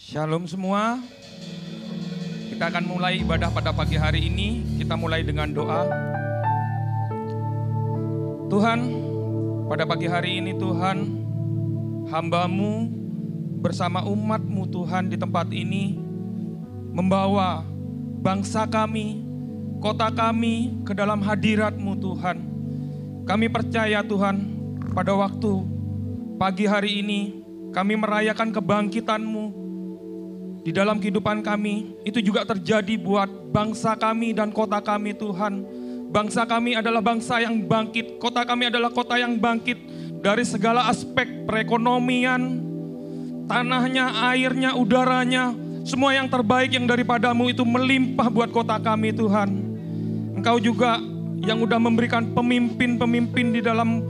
Shalom semua. Kita akan mulai ibadah pada pagi hari ini. Kita mulai dengan doa. Tuhan, pada pagi hari ini Tuhan, hamba-Mu bersama umat-Mu Tuhan di tempat ini membawa bangsa kami, kota kami ke dalam hadirat-Mu Tuhan. Kami percaya Tuhan, pada waktu pagi hari ini kami merayakan kebangkitan-Mu di dalam kehidupan kami. Itu juga terjadi buat bangsa kami dan kota kami Tuhan. Bangsa kami adalah bangsa yang bangkit, kota kami adalah kota yang bangkit dari segala aspek perekonomian, tanahnya, airnya, udaranya, semua yang terbaik yang daripada-Mu itu melimpah buat kota kami Tuhan. Engkau juga yang udah memberikan pemimpin-pemimpin di dalam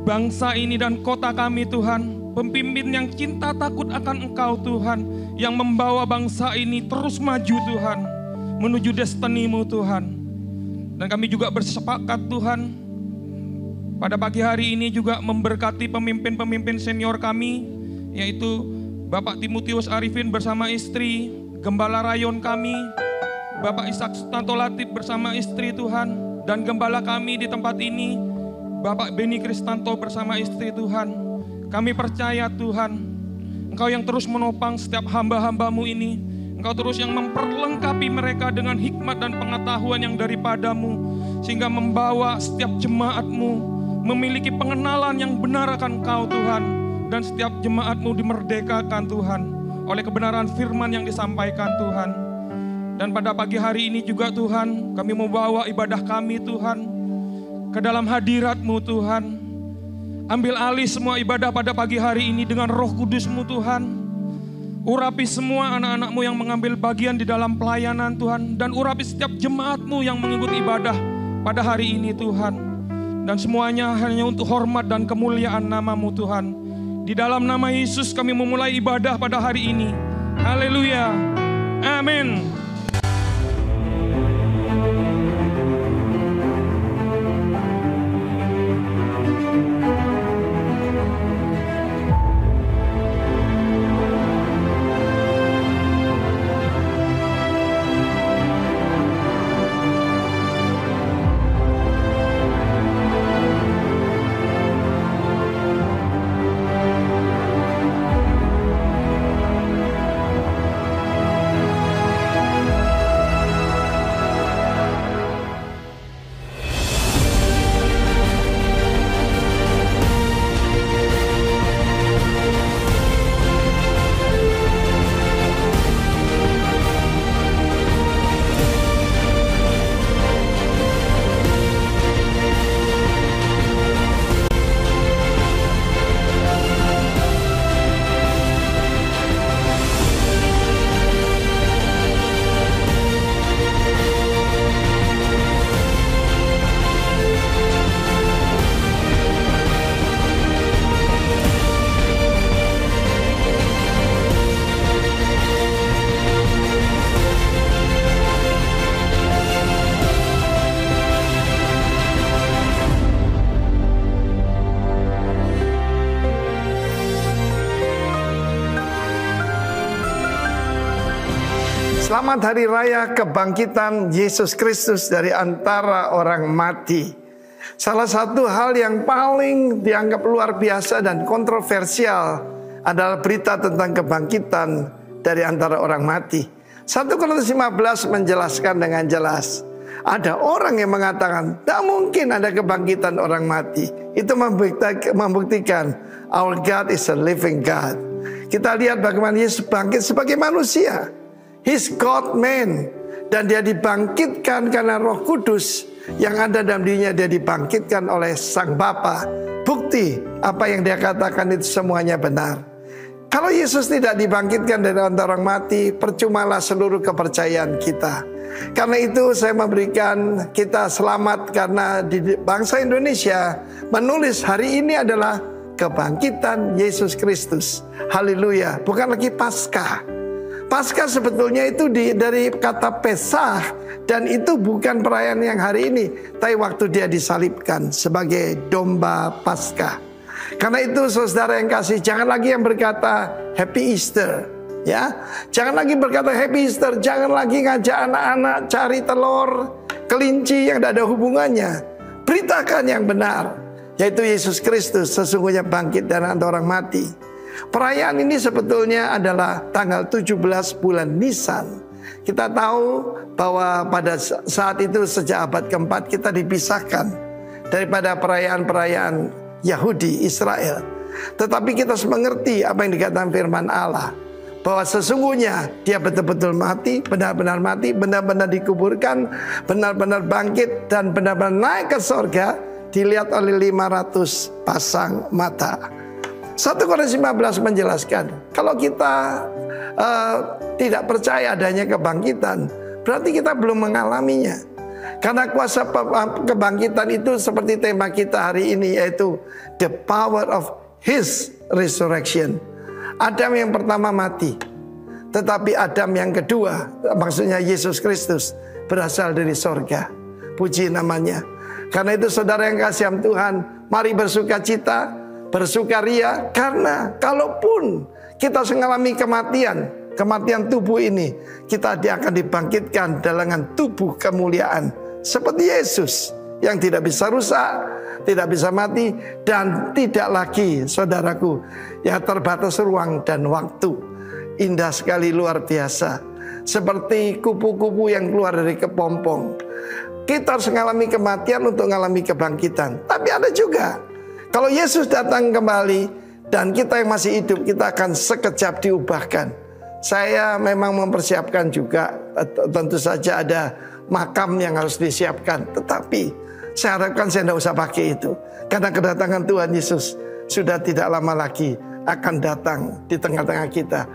bangsa ini dan kota kami Tuhan. Pemimpin yang cinta takut akan Engkau Tuhan, yang membawa bangsa ini terus maju Tuhan, menuju destiny-Mu Tuhan. Dan kami juga bersepakat Tuhan, pada pagi hari ini juga memberkati pemimpin-pemimpin senior kami, yaitu Bapak Timotius Arifin bersama istri, Gembala Rayon kami, Bapak Ishak Sutanto Latif bersama istri Tuhan, dan Gembala kami di tempat ini, Bapak Beni Kristanto bersama istri Tuhan. Kami percaya Tuhan, Engkau yang terus menopang setiap hamba-hamba-Mu ini. Engkau terus yang memperlengkapi mereka dengan hikmat dan pengetahuan yang daripada-Mu, sehingga membawa setiap jemaat-Mu memiliki pengenalan yang benar akan Engkau Tuhan. Dan setiap jemaat-Mu dimerdekakan Tuhan oleh kebenaran firman yang disampaikan Tuhan. Dan pada pagi hari ini juga Tuhan, kami membawa ibadah kami Tuhan ke dalam hadirat-Mu Tuhan. Ambil alih semua ibadah pada pagi hari ini dengan Roh Kudus-Mu Tuhan. Urapi semua anak-anak-Mu yang mengambil bagian di dalam pelayanan Tuhan. Dan urapi setiap jemaat-Mu yang mengikuti ibadah pada hari ini Tuhan. Dan semuanya hanya untuk hormat dan kemuliaan nama-Mu Tuhan. Di dalam nama Yesus kami memulai ibadah pada hari ini. Haleluya. Amin. Selamat Hari Raya Kebangkitan Yesus Kristus dari antara orang mati. Salah satu hal yang paling dianggap luar biasa dan kontroversial adalah berita tentang kebangkitan dari antara orang mati. 1 Korintus 15 menjelaskan dengan jelas. Ada orang yang mengatakan tak mungkin ada kebangkitan orang mati. Itu membuktikan our God is a living God. Kita lihat bagaimana Yesus bangkit sebagai manusia. He's God man. Dan dia dibangkitkan karena Roh Kudus yang ada dalam dirinya. Dia dibangkitkan oleh Sang Bapa. Bukti apa yang dia katakan itu semuanya benar. Kalau Yesus tidak dibangkitkan dari antara orang mati, percumalah seluruh kepercayaan kita. Karena itu saya memberikan kita selamat, karena di bangsa Indonesia menulis hari ini adalah kebangkitan Yesus Kristus. Haleluya. Bukan lagi Paskah. Paskah sebetulnya itu dari kata Pesah, dan itu bukan perayaan yang hari ini, tapi waktu dia disalibkan sebagai domba Paskah. Karena itu saudara yang kasih, jangan lagi yang berkata Happy Easter. Ya, jangan lagi berkata happy Easter, jangan lagi ngajak anak-anak cari telur kelinci yang tidak ada hubungannya. Beritakan yang benar, yaitu Yesus Kristus sesungguhnya bangkit dari antara orang mati. Perayaan ini sebetulnya adalah tanggal 17 bulan Nisan. Kita tahu bahwa pada saat itu sejak abad keempat kita dipisahkan daripada perayaan-perayaan Yahudi Israel. Tetapi kita harus mengerti apa yang dikatakan firman Allah, bahwa sesungguhnya dia betul-betul mati, benar-benar mati, benar-benar dikuburkan, benar-benar bangkit, dan benar-benar naik ke sorga, dilihat oleh 500 pasang mata. 1 Korintus 15 menjelaskan, kalau kita tidak percaya adanya kebangkitan, berarti kita belum mengalaminya. Karena kuasa kebangkitan itu seperti tema kita hari ini, yaitu the power of His resurrection. Adam yang pertama mati, tetapi Adam yang kedua, maksudnya Yesus Kristus, berasal dari sorga. Puji namanya. Karena itu saudara yang kasih Tuhan, mari bersukacita, bersukaria, karena kalaupun kita mengalami kematian tubuh ini, kita akan dibangkitkan dengan tubuh kemuliaan seperti Yesus yang tidak bisa rusak, tidak bisa mati, dan tidak lagi, saudaraku, ya terbatas ruang dan waktu. Indah sekali, luar biasa. Seperti kupu-kupu yang keluar dari kepompong. Kita harus mengalami kematian untuk mengalami kebangkitan. Tapi ada juga, kalau Yesus datang kembali dan kita yang masih hidup, kita akan sekejap diubahkan. Saya memang mempersiapkan juga, tentu saja ada makam yang harus disiapkan. Tetapi saya harapkan saya tidak usah pakai itu, karena kedatangan Tuhan Yesus sudah tidak lama lagi akan datang di tengah-tengah kita.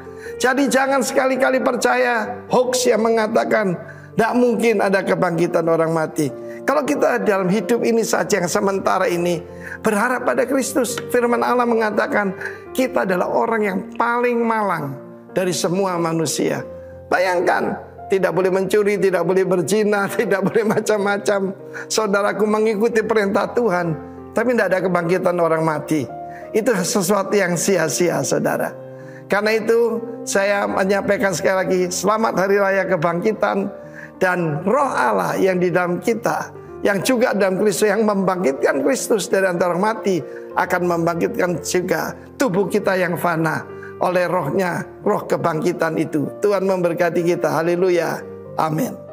Jadi jangan sekali-kali percaya hoax yang mengatakan tidak mungkin ada kebangkitan orang mati. Kalau kita dalam hidup ini saja yang sementara ini berharap pada Kristus, firman Allah mengatakan kita adalah orang yang paling malang dari semua manusia. Bayangkan, tidak boleh mencuri, tidak boleh berzina, tidak boleh macam-macam. Saudaraku mengikuti perintah Tuhan, tapi tidak ada kebangkitan orang mati. Itu sesuatu yang sia-sia, saudara. Karena itu saya menyampaikan sekali lagi, selamat Hari Raya Kebangkitan. Dan roh Allah yang di dalam kita, yang juga dalam Kristus, yang membangkitkan Kristus dari antara orang mati, akan membangkitkan juga tubuh kita yang fana oleh rohnya, roh kebangkitan itu. Tuhan memberkati kita. Haleluya. Amin.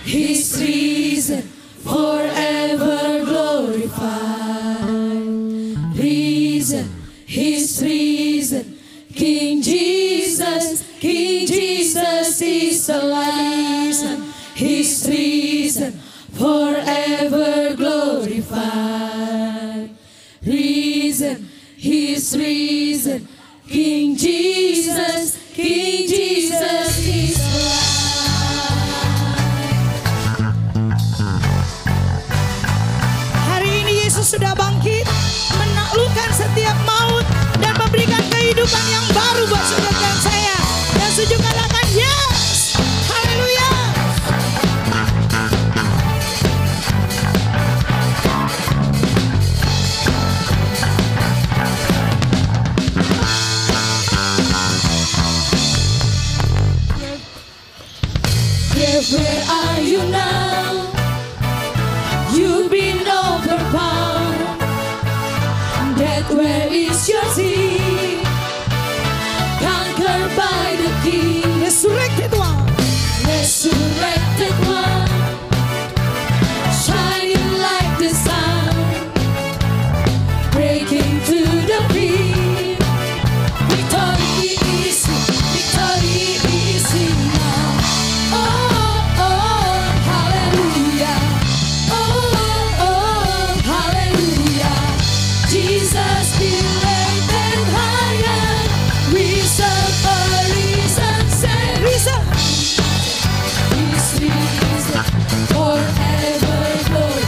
He's risen, forever glorified. Risen, He's risen. King Jesus is alive. He's risen, forever glorified. glorified. Risen, He's risen. King Jesus is Hari ini Yesus sudah bangkit, menaklukkan setiap maut dan memberikan kehidupan yang baru buat saudara dan saya. Dan setuju katakan yes, haleluya. Where are you now? You've been overpowered. Death, where is your sting? Conquered by the King. Resurrected one, Resurrected one, shining like the sun, breaking through the peak. Victory is in now. Oh, oh, hallelujah. Oh, oh, hallelujah. Jesus be lifted higher. We serve a risen Savior. He's risen forever, Lord.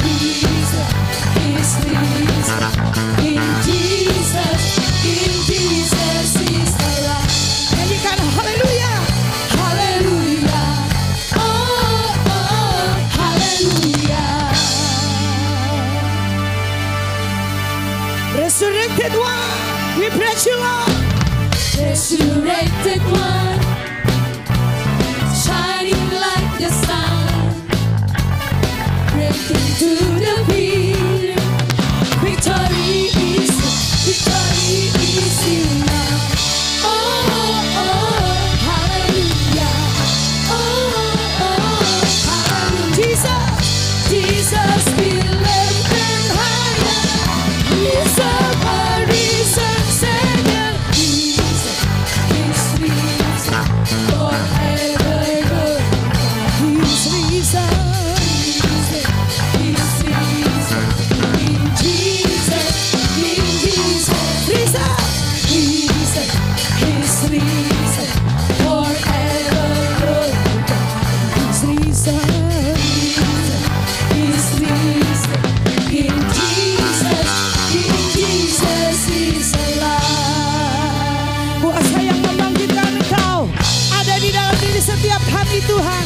Risen, He's risen. In Jesus is alive. nyanyikan haleluya. Hallelujah. Oh, oh, hallelujah. Resurrected one, we praise you Lord. Resurrected one, shining like the sun, breaking through the peak. Victory is in now. Oh, oh, hallelujah. Oh, oh, hallelujah. Jesus be lifted higher. We serve a risen Savior. Jesus is risen forever, Lord. He's risen. He's risen. In Jesus Risen. He's risen forever, Lord. He's risen. He's risen. In Jesus is alive. Kuasa yang membangkitkan engkau ada di dalam diri setiap kami Tuhan.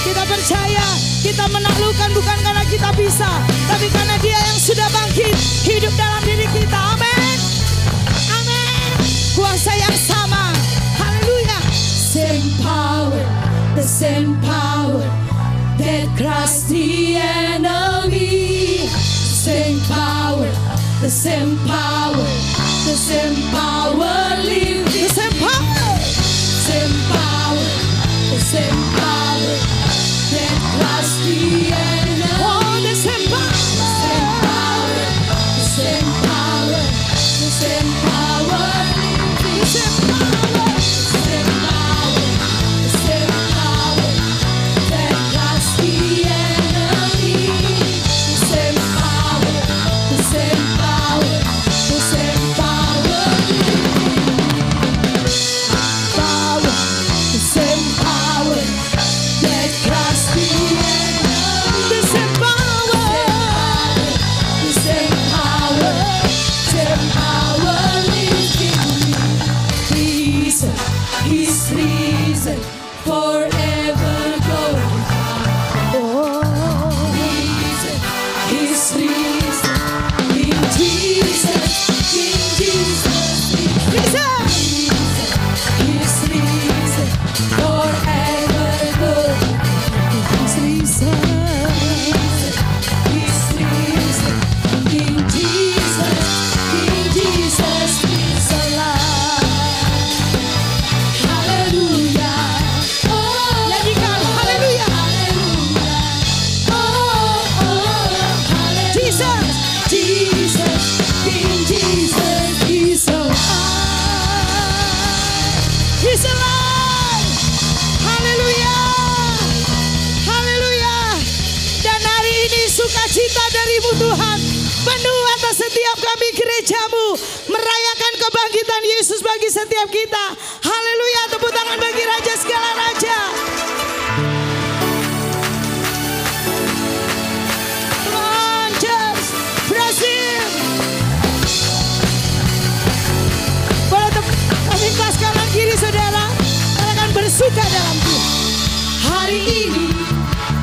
Kita percaya kita menaklukkan bukan karena kita bisa, tapi karena Dia yang sudah bangkit hidup dalam diri kita. Amin. Amin. Kuasa yang sama. Haleluya. Same power, the same power that crushed the enemy. Same power, the same power, the same power lives. The same power. Same power, the same power that crushed the enemy. Oh, the same power. Same power, the same power, the same power lives. The same power. Same power, the same power that crushed the enemy. Same power, the same power, the same power. Power, the same power that crushed the enemy. sukacita darimu Tuhan. Penuh atas setiap kami gerejamu. Merayakan kebangkitan Yesus bagi setiap kita. Haleluya, tepuk tangan bagi Raja segala Raja. Launchers, Brasil. Boleh kami kelas kanan kiri saudara. Kita akan bersuka dalam Tuhan. Hari ini,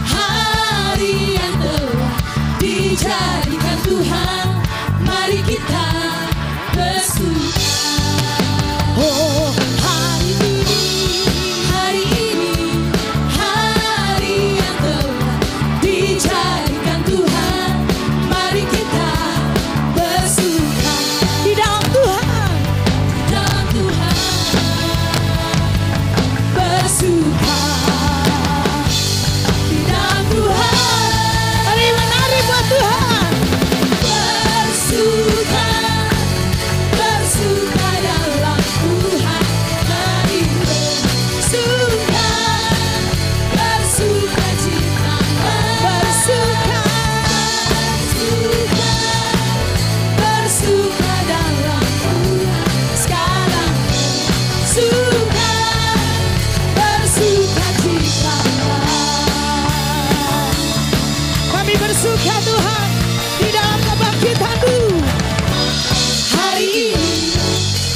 hari yang telah dijadikan Tuhan, mari kita bersuka. Oh, hari ini, Hari ini, hari yang telah dijadikan Tuhan, mari kita bersuka. di dalam Tuhan. Dalam Tuhan bersuka. Di dalam Tuhan Mari menari buat Tuhan. bersuka. Bersuka dalam Tuhan. Mari bersuka. Bersuka cita. Bersuka. Bersuka. Bersuka dalam Tuhan. Sekarang bersuka. Bersuka cita. Kami bersuka Tuhan di dalam kebangkitan-Mu. Hari ini,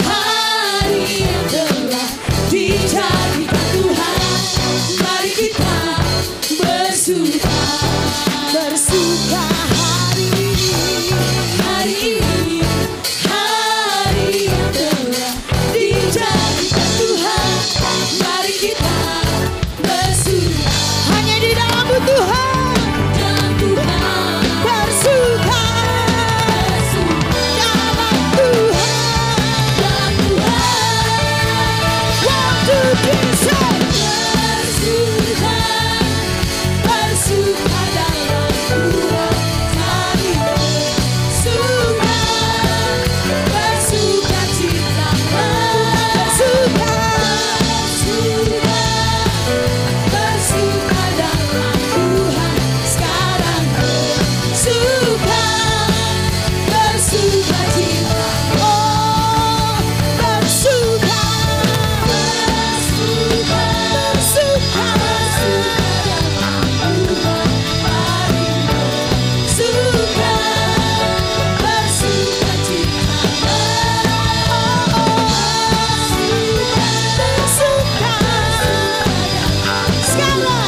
hari yang telah dijadikan Tuhan, mari kita bersuka. Bersuka hari ini. Hari ini, hari yang telah dijadikan Tuhan, mari kita bersuka. Hanya di dalam-Mu Tuhan. Dalam Tuhan, Bersuka bersuka. dalam Tuhan. Dalam Tuhan, Waktu bisa. bersuka. Bersuka dalam Tuhan, mari bersuka. Bersuka cita. Bersuka. Bersuka. Bersuka dalam Tuhan. Sekarang bersuka. Bersuka cita. Oh, bersuka. Bersuka. Bersuka. Bersuka. Sekarang.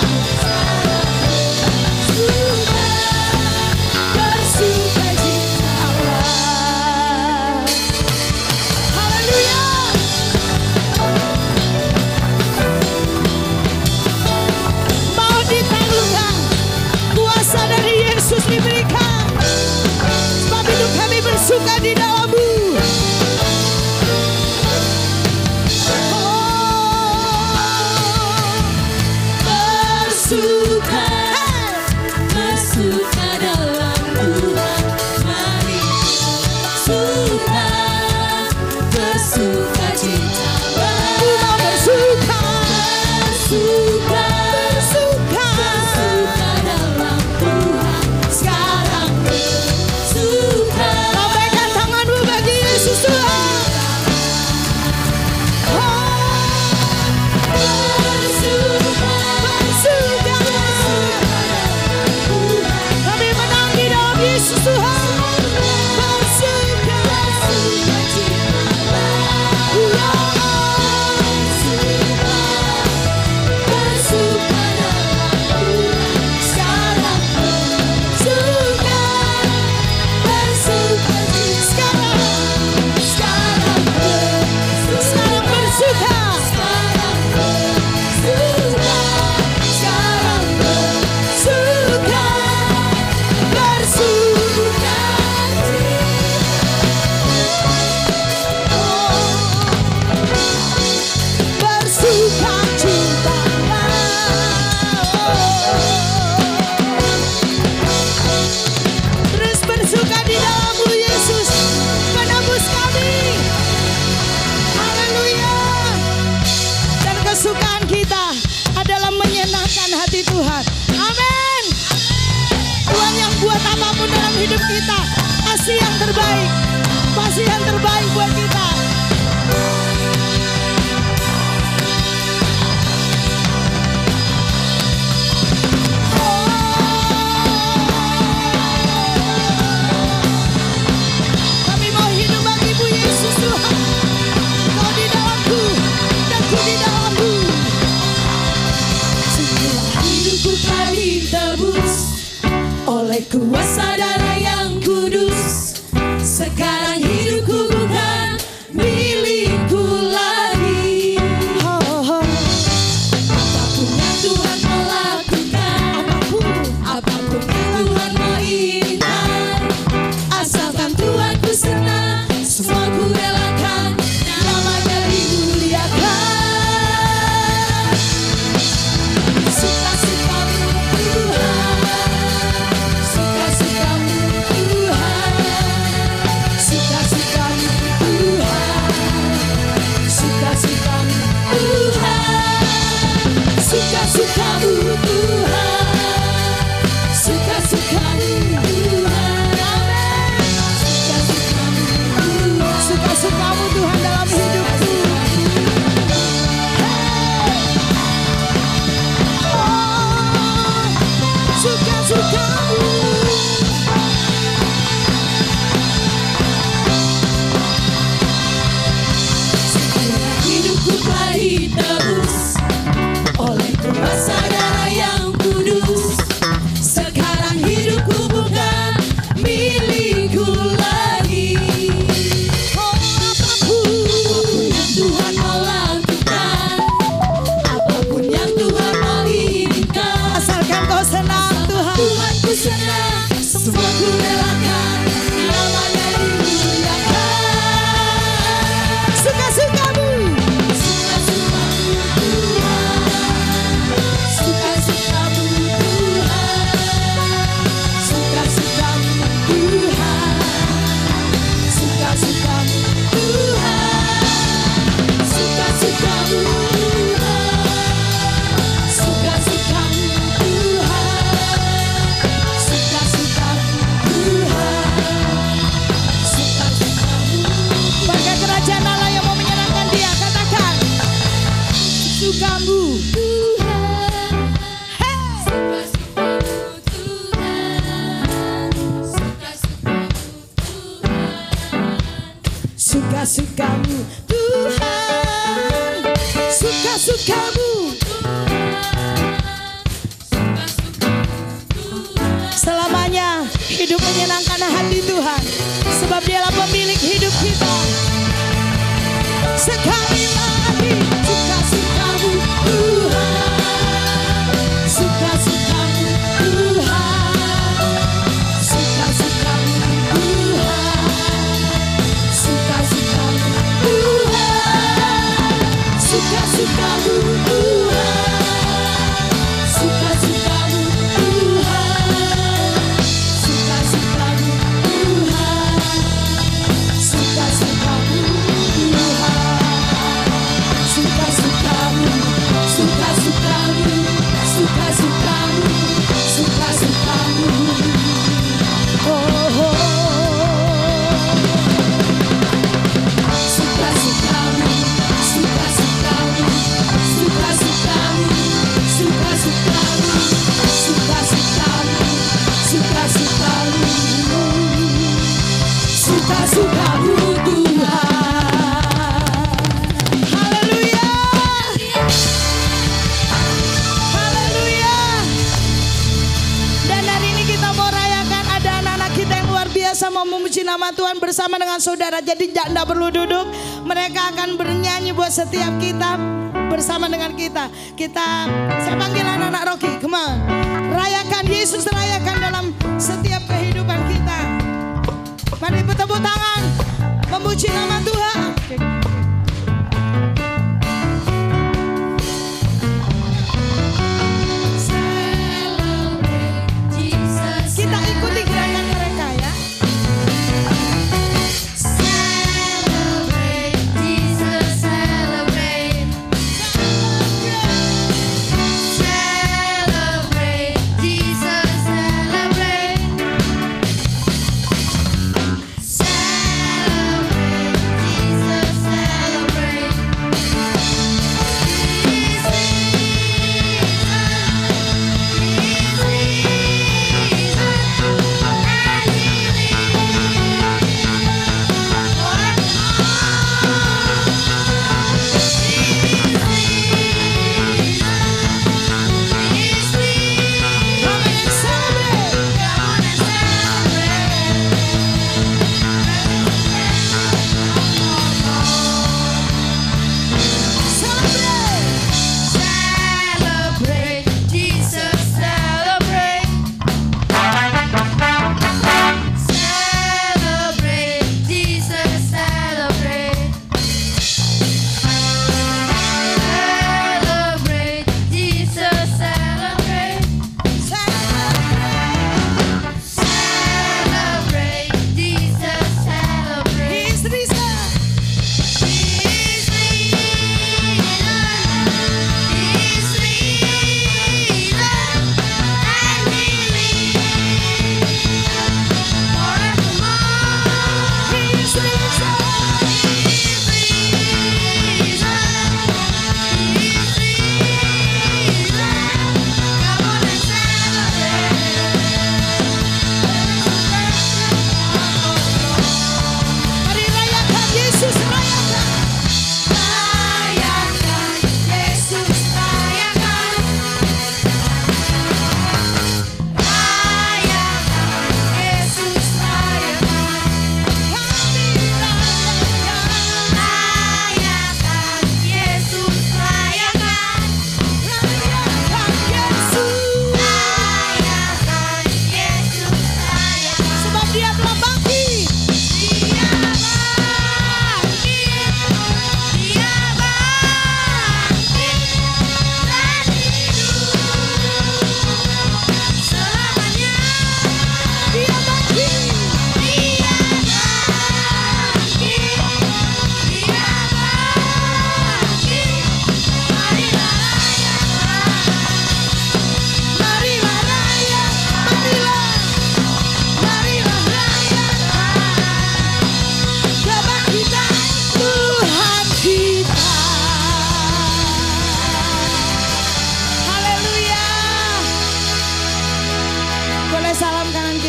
Haleluya. Mau ditaklukkan, kuasa dari Yesus diberikan. Sebab itu kami bersuka di dalam-Mu. Bersuka, bersuka dalam Tuhan, mari bersuka, bersuka cita. Ku mau bersuka. Bersuka, Bersuka. bersuka dalam Tuhan. Sekarang bersuka. Lambaikan tangan-Mu bagi Yesus Tuhan. Oh, Bersuka, bersuka. hidup kita pasti yang terbaik. Pasti yang terbaik buat kita. Kami mau hidup bagimu Yesus Tuhan. Kau di dalamku dan ku di dalammu. Hidupku telah ditebus oleh kuasa darah yang kudus. Sekarang hidupku bukan milikku lagi. Apapun yang Tuhan mau lakukan, apapun yang Tuhan mau inginkan, asalkan Tuhan ku senang, semua ku relakan, namanya dimuliakan. Suka-sukamu Tuhan, suka-sukamu Tuhan, suka-sukamu Tuhan, suka-sukamu Tuhan, suka-sukamu Tuhan, suka-sukamu Tuhan, suka-sukamu Tuhan, Suka-sukamu Tuhan dalam hidupku. Suka-sukamu. hidupku telah ditebus oleh kuasa darah yang kudus. Sekarang hidupku bukan milikku lagi. Apapun yang Tuhan mau lakukan, apapun yang Tuhan mau inginkan, Asalkan kau senang Tuhan. Tuhan ku senang, semua ku relakan, namanya dimuliakan. Suka-sukamu. Suka-sukamu Tuhan, suka-sukamu Tuhan, suka-sukamu Tuhan, suka-sukamu Tuhan, suka-sukamu Tuhan, suka-sukamu Tuhan, suka-sukamu Tuhan, suka-sukamu. Bangga kerajaan Allah yang mau menyenangkan dia. Katakan. Sukamu. Suka-sukamu Tuhan. Suka-sukamu. Selamanya hidup menyenangkan hati Tuhan. Sebab dialah pemilik hidup kita. Sekali lagi. Suka-sukamu Tuhan, suka-sukamu Tuhan, suka-sukamu Tuhan, suka-sukamu Tuhan, suka-sukamu Tuhan, suka-sukamu Tuhan, suka-sukamu Tuhan, suka-sukamu suka-sukamu, suka-sukamu, suka-sukamu, suka-sukamu. Oh, oh. Suka-sukamu, suka-sukamu, suka-sukamu, suka-sukamu, suka-sukamu, suka-sukamu, suka-sukamu Tuhan. Haleluya. Haleluya. Dan hari ini kita mau rayakan ada anak-anak kita yang luar biasa mau memuji nama Tuhan bersama dengan saudara. Jadi tidak perlu duduk. Mereka akan bernyanyi buat setiap kita bersama dengan kita. Saya panggil anak-anak Rocky. Come on. Rayakan Yesus, rayakan dalam setiap kehidupan kita. Mari bertepuk tangan memuji nama Tuhan. Kita ikuti gerakan mereka ya.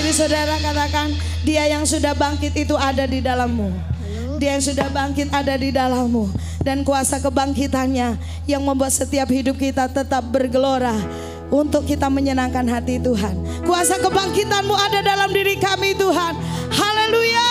Mari saudara katakan, dia yang sudah bangkit itu ada di dalammu. Dia yang sudah bangkit ada di dalammu. Dan kuasa kebangkitannya yang membuat setiap hidup kita tetap bergelora untuk kita menyenangkan hati Tuhan. Kuasa kebangkitanmu ada dalam diri kami Tuhan. Haleluya.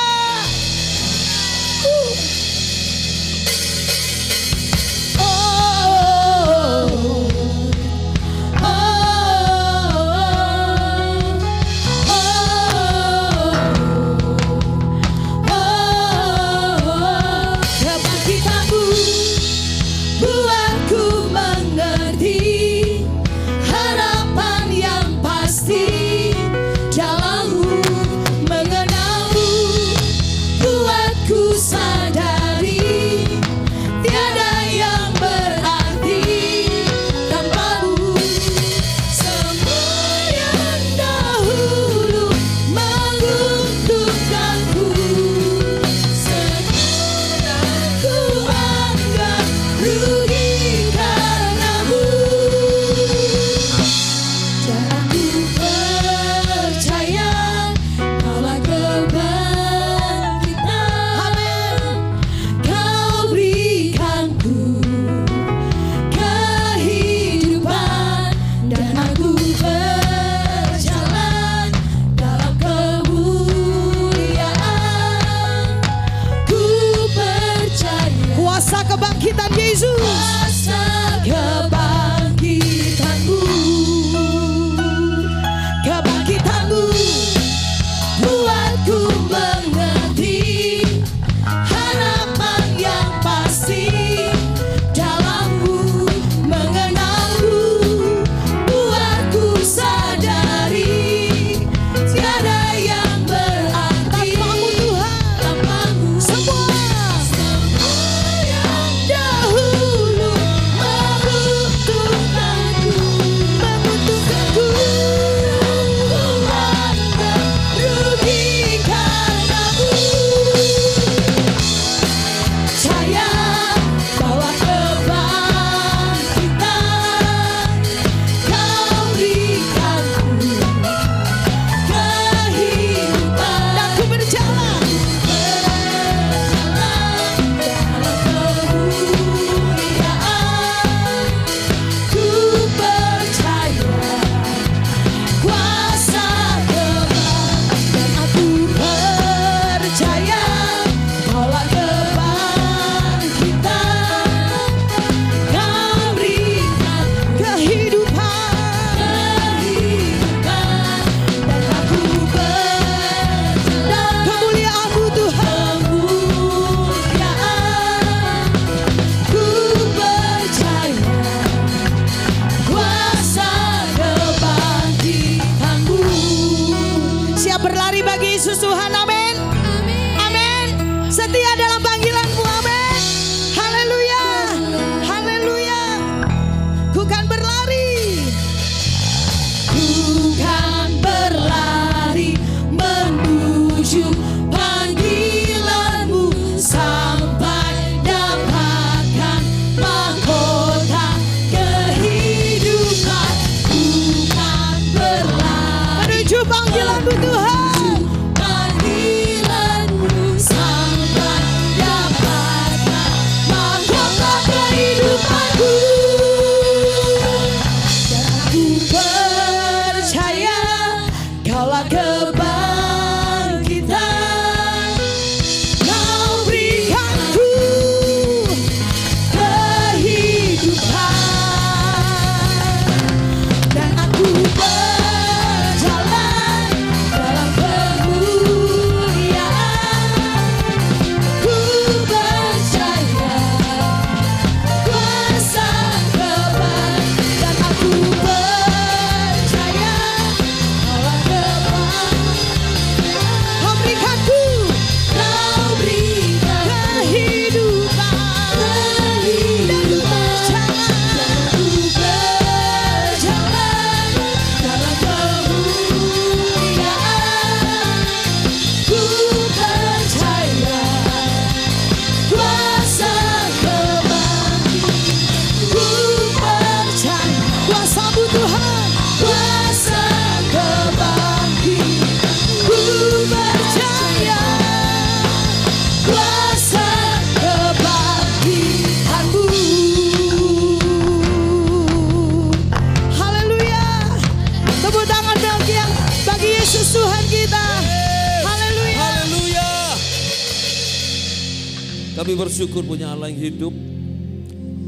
Kami bersyukur punya Allah yang hidup.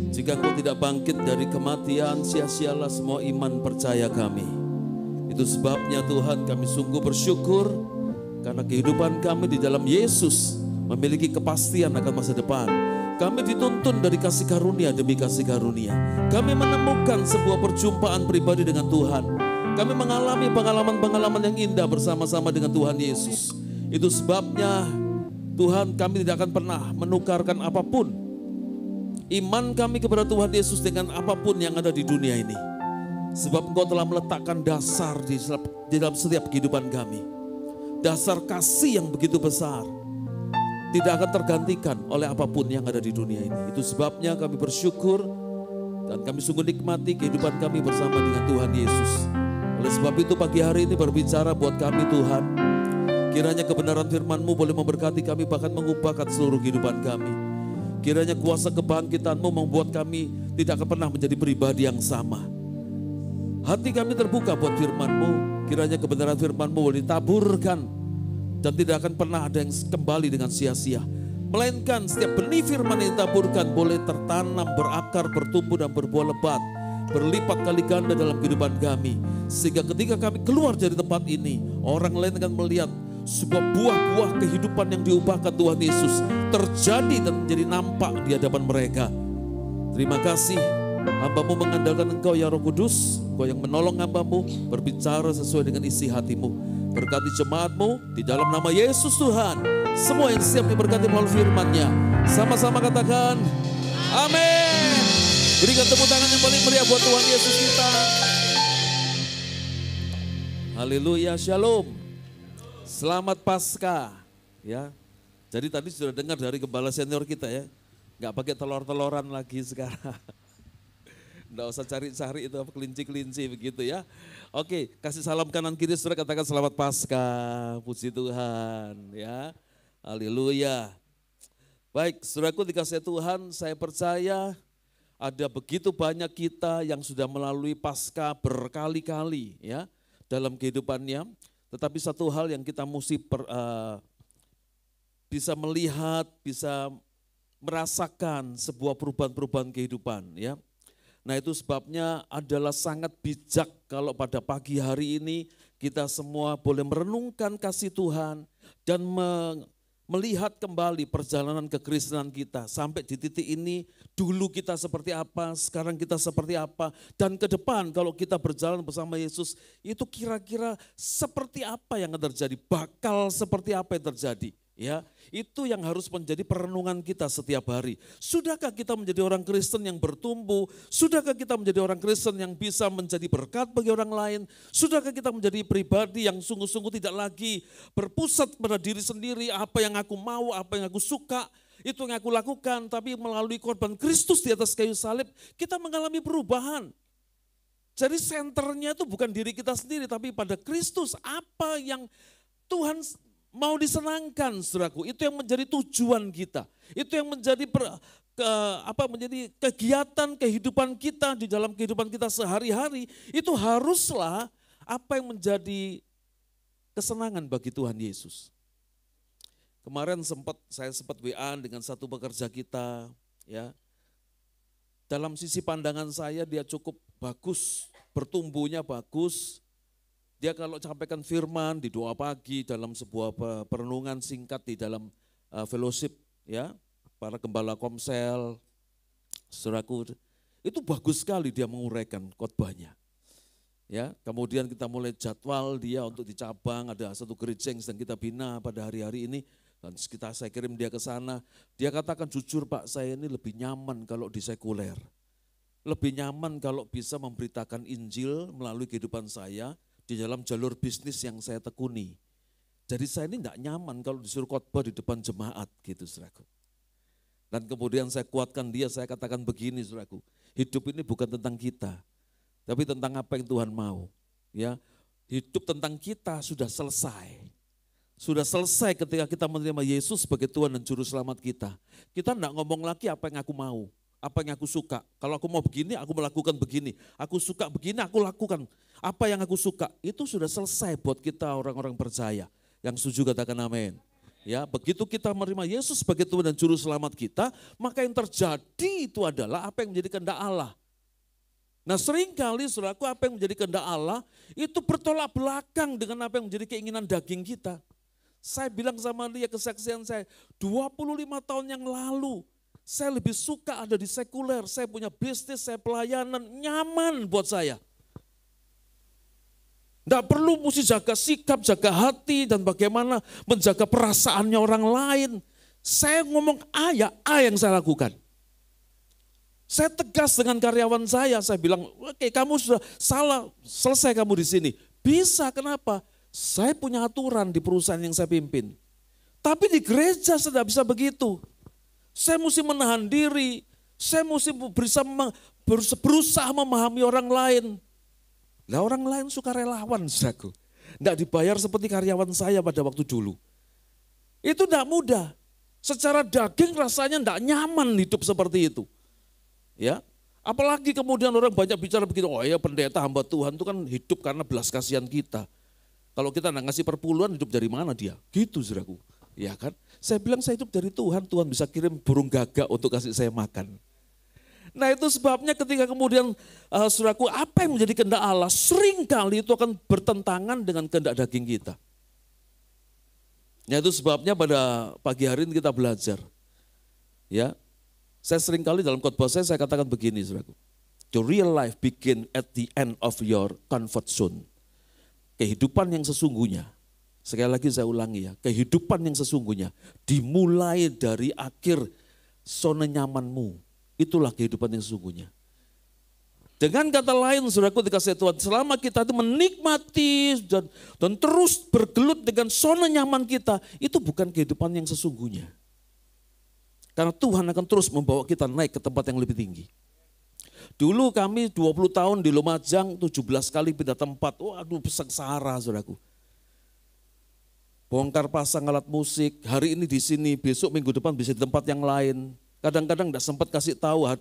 Jika Engkau tidak bangkit dari kematian, sia-sialah semua iman percaya kami. Itu sebabnya Tuhan kami sungguh bersyukur karena kehidupan kami di dalam Yesus memiliki kepastian akan masa depan. Kami dituntun dari kasih karunia demi kasih karunia. Kami menemukan sebuah perjumpaan pribadi dengan Tuhan. Kami mengalami pengalaman-pengalaman yang indah bersama-sama dengan Tuhan Yesus. Itu sebabnya Tuhan, kami tidak akan pernah menukarkan apapun iman kami kepada Tuhan Yesus dengan apapun yang ada di dunia ini. Sebab Engkau telah meletakkan dasar di dalam setiap kehidupan kami. Dasar kasih yang begitu besar. Tidak akan tergantikan oleh apapun yang ada di dunia ini. Itu sebabnya kami bersyukur dan kami sungguh nikmati kehidupan kami bersama dengan Tuhan Yesus. Oleh sebab itu pagi hari ini berbicara buat kami Tuhan. Kiranya kebenaran firman-Mu boleh memberkati kami bahkan mengubahkan seluruh kehidupan kami. Kiranya kuasa kebangkitan-Mu membuat kami tidak akan pernah menjadi pribadi yang sama. Hati kami terbuka buat firman-Mu. Kiranya kebenaran firman-Mu boleh ditaburkan. Dan tidak akan pernah ada yang kembali dengan sia-sia. Melainkan setiap benih firman yang ditaburkan boleh tertanam, berakar, bertumbuh dan berbuah lebat. Berlipat kali ganda dalam kehidupan kami. Sehingga ketika kami keluar dari tempat ini, orang lain akan melihat sebuah buah-buah kehidupan yang diubahkan Tuhan Yesus terjadi dan menjadi nampak di hadapan mereka. Terima kasih. Hamba-Mu mengandalkan Engkau ya Roh Kudus. Engkau yang menolong hamba-Mu berbicara sesuai dengan isi hati-Mu. Berkati jemaat-Mu di dalam nama Yesus Tuhan. Semua yang siap diberkati melalui firman-Nya. Sama-sama katakan amin. Berikan tepuk tangan yang paling meriah buat Tuhan Yesus kita. Haleluya, shalom. Selamat Paskah. Ya. Jadi tadi sudah dengar dari gembala senior kita ya. Gak pakai telur-teloran lagi sekarang. Nggak usah cari-cari itu apa kelinci-kelinci begitu ya. Oke, kasih salam kanan kiri saudara, katakan selamat Paskah, puji Tuhan ya. Haleluya. Baik, saudaraku dikasih Tuhan, saya percaya ada begitu banyak kita yang sudah melalui Paskah berkali-kali ya dalam kehidupannya. Tetapi satu hal yang kita mesti bisa melihat, bisa merasakan sebuah perubahan-perubahan kehidupan ya. Nah itu sebabnya adalah sangat bijak kalau pada pagi hari ini kita semua boleh merenungkan kasih Tuhan dan melihat kembali perjalanan kekristenan kita. Sampai di titik ini dulu kita seperti apa, sekarang kita seperti apa. Dan ke depan kalau kita berjalan bersama Yesus itu kira-kira seperti apa yang akan terjadi, bakal seperti apa yang terjadi. Ya, itu yang harus menjadi perenungan kita setiap hari. Sudahkah kita menjadi orang Kristen yang bertumbuh? Sudahkah kita menjadi orang Kristen yang bisa menjadi berkat bagi orang lain? Sudahkah kita menjadi pribadi yang sungguh-sungguh tidak lagi berpusat pada diri sendiri, apa yang aku mau, apa yang aku suka, itu yang aku lakukan. Tapi melalui korban Kristus di atas kayu salib, kita mengalami perubahan. Jadi senternya itu bukan diri kita sendiri, tapi pada Kristus. Apa yang Tuhan mau disenangkan, saudaraku, itu yang menjadi tujuan kita. Itu yang menjadi menjadi kegiatan kehidupan kita di dalam kehidupan kita sehari-hari. Itu haruslah apa yang menjadi kesenangan bagi Tuhan Yesus. Kemarin saya sempat WA dengan satu pekerja kita, ya. Dalam sisi pandangan saya dia cukup bagus, bertumbuhnya bagus. Dia kalau sampaikan firman di doa pagi dalam sebuah perenungan singkat di dalam fellowship ya, para gembala komsel, saudaraku, itu bagus sekali dia menguraikan khotbahnya. Ya, kemudian kita mulai jadwal dia untuk di cabang, ada satu gereja yang sedang kita bina pada hari-hari ini dan saya kirim dia ke sana. Dia katakan jujur Pak, saya ini lebih nyaman kalau di sekuler. Lebih nyaman kalau bisa memberitakan Injil melalui kehidupan saya di dalam jalur bisnis yang saya tekuni. Jadi saya ini tidak nyaman kalau disuruh khotbah di depan jemaat gitu saudaraku. Dan kemudian saya kuatkan dia, saya katakan begini saudaraku, hidup ini bukan tentang kita, tapi tentang apa yang Tuhan mau. Ya, hidup tentang kita sudah selesai. Sudah selesai ketika kita menerima Yesus sebagai Tuhan dan Juru Selamat kita. Kita tidak ngomong lagi apa yang aku mau, apa yang aku suka. Kalau aku mau begini, aku melakukan begini. Aku suka begini, aku lakukan. Apa yang aku suka, itu sudah selesai buat kita orang-orang percaya. Yang setuju katakan amin. Ya, begitu kita menerima Yesus sebagai Tuhan dan Juru Selamat kita, maka yang terjadi itu adalah apa yang menjadi kehendak Allah. Nah seringkali saudaraku apa yang menjadi kehendak Allah itu bertolak belakang dengan apa yang menjadi keinginan daging kita. Saya bilang sama dia kesaksian saya, 25 tahun yang lalu saya lebih suka ada di sekuler, saya punya bisnis, saya pelayanan, nyaman buat saya. Tidak perlu mesti jaga sikap, jaga hati, dan bagaimana menjaga perasaannya orang lain. Saya ngomong A ya A yang saya lakukan. Saya tegas dengan karyawan saya bilang, oke kamu sudah salah, selesai kamu di sini. Bisa, kenapa? Saya punya aturan di perusahaan yang saya pimpin. Tapi di gereja saya tidak bisa begitu. Saya mesti menahan diri, saya mesti berusaha memahami orang lain. Nah orang lain suka relawan, saudaraku. Tidak dibayar seperti karyawan saya pada waktu dulu. Itu tidak mudah. Secara daging rasanya tidak nyaman hidup seperti itu. Ya, apalagi kemudian orang banyak bicara begitu, oh ya pendeta hamba Tuhan itu kan hidup karena belas kasihan kita. Kalau kita tidak ngasih perpuluhan hidup dari mana dia? Gitu saudaraku. Ya kan? Saya bilang saya hidup dari Tuhan, Tuhan bisa kirim burung gagak untuk kasih saya makan. Nah itu sebabnya ketika kemudian saudaraku apa yang menjadi kehendak Allah seringkali itu akan bertentangan dengan kehendak daging kita. Nah itu sebabnya pada pagi hari ini kita belajar. Ya, saya seringkali dalam khotbah saya katakan begini saudaraku. The real life begin at the end of your comfort zone. Kehidupan yang sesungguhnya, sekali lagi saya ulangi ya, kehidupan yang sesungguhnya dimulai dari akhir zona nyamanmu. Itulah kehidupan yang sesungguhnya. Dengan kata lain, saudaraku dikasih Tuhan, selama kita itu menikmati dan terus bergelut dengan zona nyaman kita, itu bukan kehidupan yang sesungguhnya. Karena Tuhan akan terus membawa kita naik ke tempat yang lebih tinggi. Dulu kami 20 tahun di Lumajang, 17 kali pindah tempat, waduh sengsara saudaraku. Bongkar pasang alat musik, hari ini di sini, besok minggu depan bisa di tempat yang lain. Kadang-kadang tidak sempat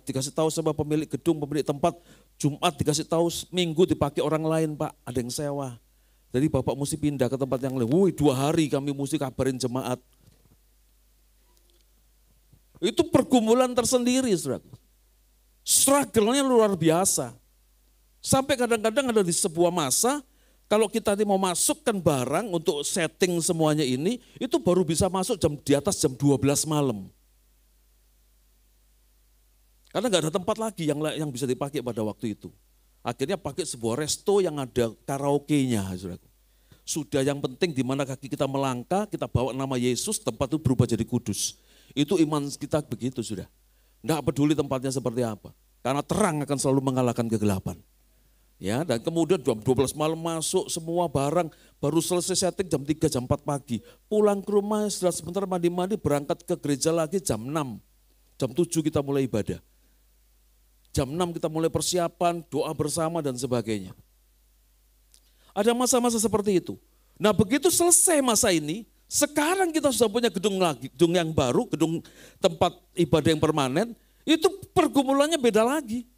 dikasih tahu sama pemilik gedung, pemilik tempat, Jumat dikasih tahu, Minggu dipakai orang lain Pak, ada yang sewa. Jadi Bapak mesti pindah ke tempat yang lain. 2 hari kami mesti kabarin jemaat. Itu pergumulan tersendiri, saudara. Struggle-nya luar biasa. Sampai kadang-kadang ada di sebuah masa, kalau kita mau masukkan barang untuk setting semuanya ini, itu baru bisa masuk di atas jam 12 malam. Karena nggak ada tempat lagi yang bisa dipakai pada waktu itu. Akhirnya pakai sebuah resto yang ada karaoke-nya, saudaraku. Sudah yang penting di mana kaki kita melangkah, kita bawa nama Yesus, tempat itu berubah jadi kudus. Itu iman kita begitu sudah. Nggak peduli tempatnya seperti apa. Karena terang akan selalu mengalahkan kegelapan. Ya, dan kemudian jam 12 malam masuk semua barang, baru selesai setting jam 3, jam 4 pagi. Pulang ke rumah setelah sebentar mandi-mandi, berangkat ke gereja lagi jam 6. Jam 7 kita mulai ibadah. Jam 6 kita mulai persiapan, doa bersama dan sebagainya. Ada masa-masa seperti itu. Nah begitu selesai masa ini, sekarang kita sudah punya gedung lagi, gedung yang baru, gedung tempat ibadah yang permanen, itu pergumulannya beda lagi.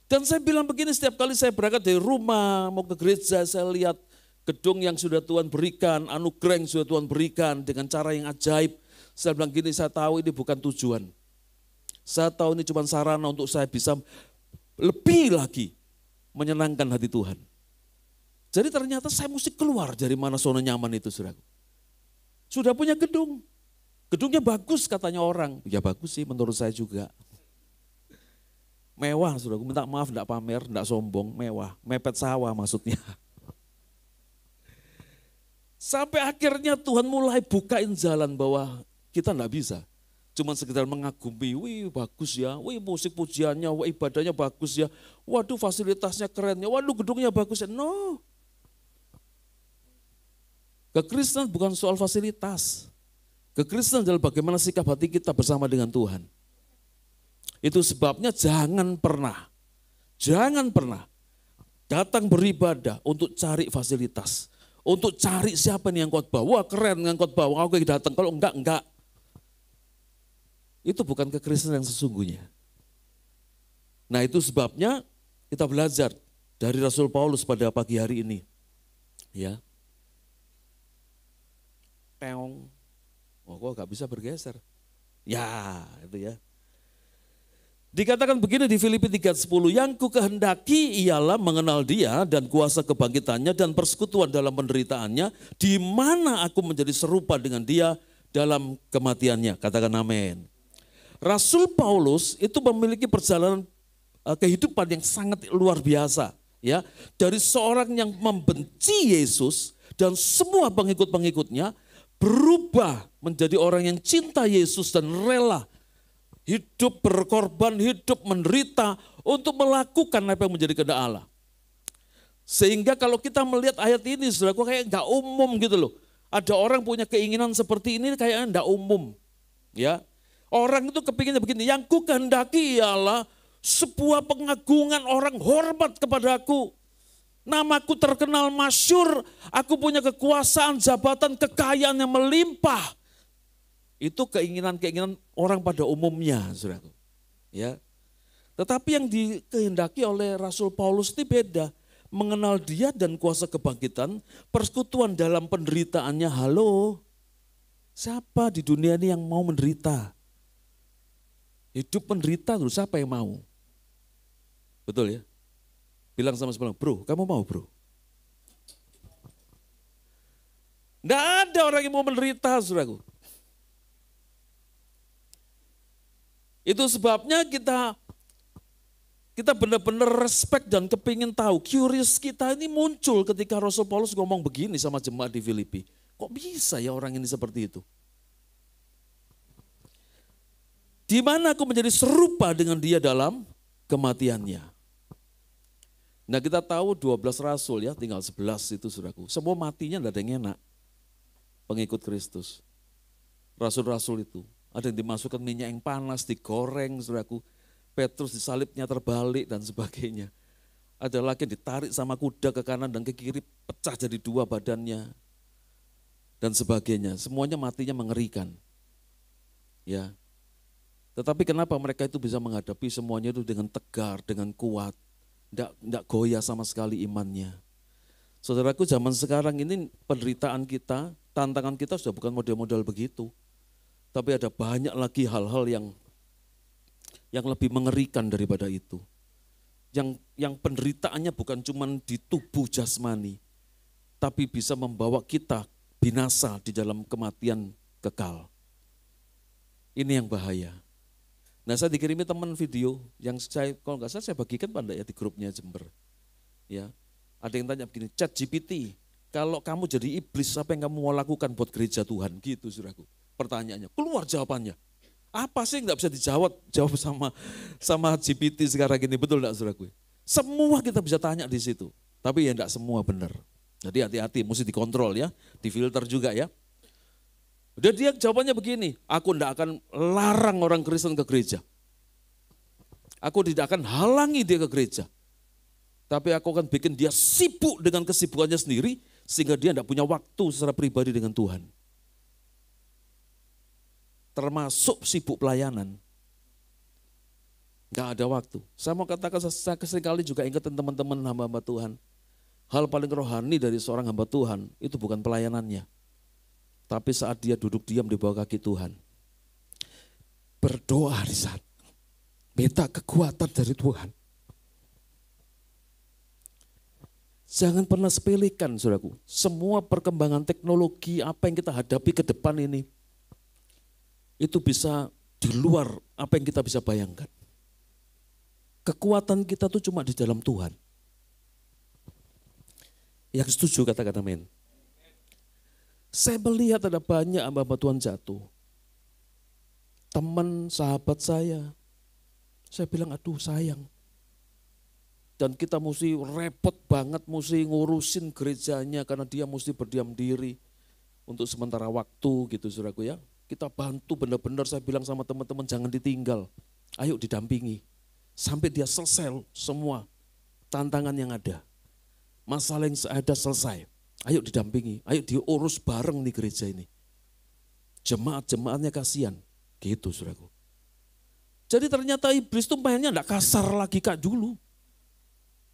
Dan saya bilang begini, setiap kali saya berangkat dari rumah, mau ke gereja, saya lihat gedung yang sudah Tuhan berikan, anugerah yang sudah Tuhan berikan dengan cara yang ajaib. Saya bilang gini, saya tahu ini bukan tujuan. Saya tahu ini cuma sarana untuk saya bisa lebih lagi menyenangkan hati Tuhan. Jadi ternyata saya mesti keluar dari mana zona nyaman itu, saudara. Sudah punya gedung. Gedungnya bagus katanya orang. Ya bagus sih menurut saya juga. Mewah, saudara. Minta maaf, enggak pamer, enggak sombong, mewah. Mepet sawah maksudnya. Sampai akhirnya Tuhan mulai bukain jalan bahwa kita enggak bisa. Cuma sekedar mengagumi, wih bagus ya, wih musik pujiannya, wih ibadahnya bagus ya, waduh fasilitasnya keren ya, waduh gedungnya bagus ya. No. Kekristenan bukan soal fasilitas. Kekristenan adalah bagaimana sikap hati kita bersama dengan Tuhan. Itu sebabnya jangan pernah datang beribadah untuk cari fasilitas. Untuk cari siapa nih yang khotbah, wah keren yang khotbah, oke datang, kalau enggak. Itu bukan kekristenan yang sesungguhnya. Nah itu sebabnya kita belajar dari Rasul Paulus pada pagi hari ini. Ya. teong. Oh, kok gak bisa bergeser? Ya, itu ya. Dikatakan begini di Filipi 3:10, yang ku kehendaki ialah mengenal dia dan kuasa kebangkitannya dan persekutuan dalam penderitaannya, di mana aku menjadi serupa dengan dia dalam kematiannya. Katakan amin. Rasul Paulus itu memiliki perjalanan kehidupan yang sangat luar biasa. Ya, dari seorang yang membenci Yesus dan semua pengikut-pengikutnya, berubah menjadi orang yang cinta Yesus dan rela hidup berkorban, hidup menderita untuk melakukan apa yang menjadi kehendak Allah. Sehingga kalau kita melihat ayat ini, saudaraku, kayak nggak umum gitu loh. Ada orang punya keinginan seperti ini kayaknya nggak umum. Ya, orang itu kepinginnya begini, yang ku kehendaki ialah sebuah pengagungan, orang hormat kepadaku. Namaku terkenal masyhur, aku punya kekuasaan, jabatan, kekayaan yang melimpah. Itu keinginan-keinginan orang pada umumnya, saudaraku. Ya. Tetapi yang dikehendaki oleh Rasul Paulus ini beda. Mengenal dia dan kuasa kebangkitan, persekutuan dalam penderitaannya. Halo, siapa di dunia ini yang mau menderita? Hidup menderita, terus siapa yang mau? Betul ya? Bilang sama sebelah, bro, kamu mau bro? Nggak ada orang yang mau menderita, saudaraku. Itu sebabnya kita benar-benar respect dan kepingin tahu. Curious kita ini muncul ketika Rasul Paulus ngomong begini sama jemaat di Filipi. Kok bisa ya orang ini seperti itu? Di mana aku menjadi serupa dengan dia dalam kematiannya. Nah kita tahu 12 rasul ya, tinggal 11 itu saudaraku. Semua matinya tidak ada yang enak. Pengikut Kristus. Rasul-rasul itu. Ada yang dimasukkan minyak yang panas, digoreng, saudaraku. Petrus disalibnya terbalik dan sebagainya. Ada lagi yang ditarik sama kuda ke kanan dan ke kiri, pecah jadi dua badannya. Dan sebagainya. Semuanya matinya mengerikan. Ya. Tetapi kenapa mereka itu bisa menghadapi semuanya itu dengan tegar, dengan kuat. Tidak goyah sama sekali imannya. Saudaraku, zaman sekarang ini penderitaan kita, tantangan kita sudah bukan model-model begitu. Tapi ada banyak lagi hal-hal yang lebih mengerikan daripada itu. Yang penderitaannya bukan cuma di tubuh jasmani, tapi bisa membawa kita binasa di dalam kematian kekal. Ini yang bahaya. Nah saya dikirimi teman video yang kalau nggak salah saya bagikan pada ya di grupnya Jember. Ya, ada yang tanya begini, ChatGPT, kalau kamu jadi iblis apa yang kamu mau lakukan buat gereja Tuhan? Gitu saudaraku. Pertanyaannya, keluar jawabannya. Apa sih nggak bisa dijawab sama GPT sekarang ini, betul enggak saudaraku? Semua kita bisa tanya di situ, tapi ya enggak semua benar. Jadi hati-hati, mesti dikontrol ya, difilter juga ya. Udah dia jawabannya begini, aku enggak akan larang orang Kristen ke gereja. Aku tidak akan halangi dia ke gereja. Tapi aku akan bikin dia sibuk dengan kesibukannya sendiri, sehingga dia enggak punya waktu secara pribadi dengan Tuhan. Termasuk sibuk pelayanan. Gak ada waktu. Saya mau katakan, saya seringkali juga ingetin teman-teman hamba-hamba Tuhan. Hal paling rohani dari seorang hamba Tuhan, itu bukan pelayanannya. Tapi saat dia duduk diam di bawah kaki Tuhan. Berdoa di saat. Minta kekuatan dari Tuhan. Jangan pernah sepelekan, saudaraku. Semua perkembangan teknologi, apa yang kita hadapi ke depan ini, itu bisa di luar apa yang kita bisa bayangkan. Kekuatan kita tuh cuma di dalam Tuhan. Yang setuju katakan amin. Saya melihat ada banyak hamba-hamba Tuhan jatuh. Teman, sahabat saya bilang aduh sayang. Dan kita mesti repot banget, mesti ngurusin gerejanya karena dia mesti berdiam diri untuk sementara waktu gitu saudaraku ya. Kita bantu benar-benar, saya bilang sama teman-teman jangan ditinggal. Ayo didampingi. Sampai dia selesai semua tantangan yang ada. Masalah yang ada selesai. Ayo didampingi, ayo diurus bareng di gereja ini. Jemaat-jemaatnya kasihan. Gitu saudaraku. Jadi ternyata iblis tuh mainnya enggak kasar lagi kayak dulu.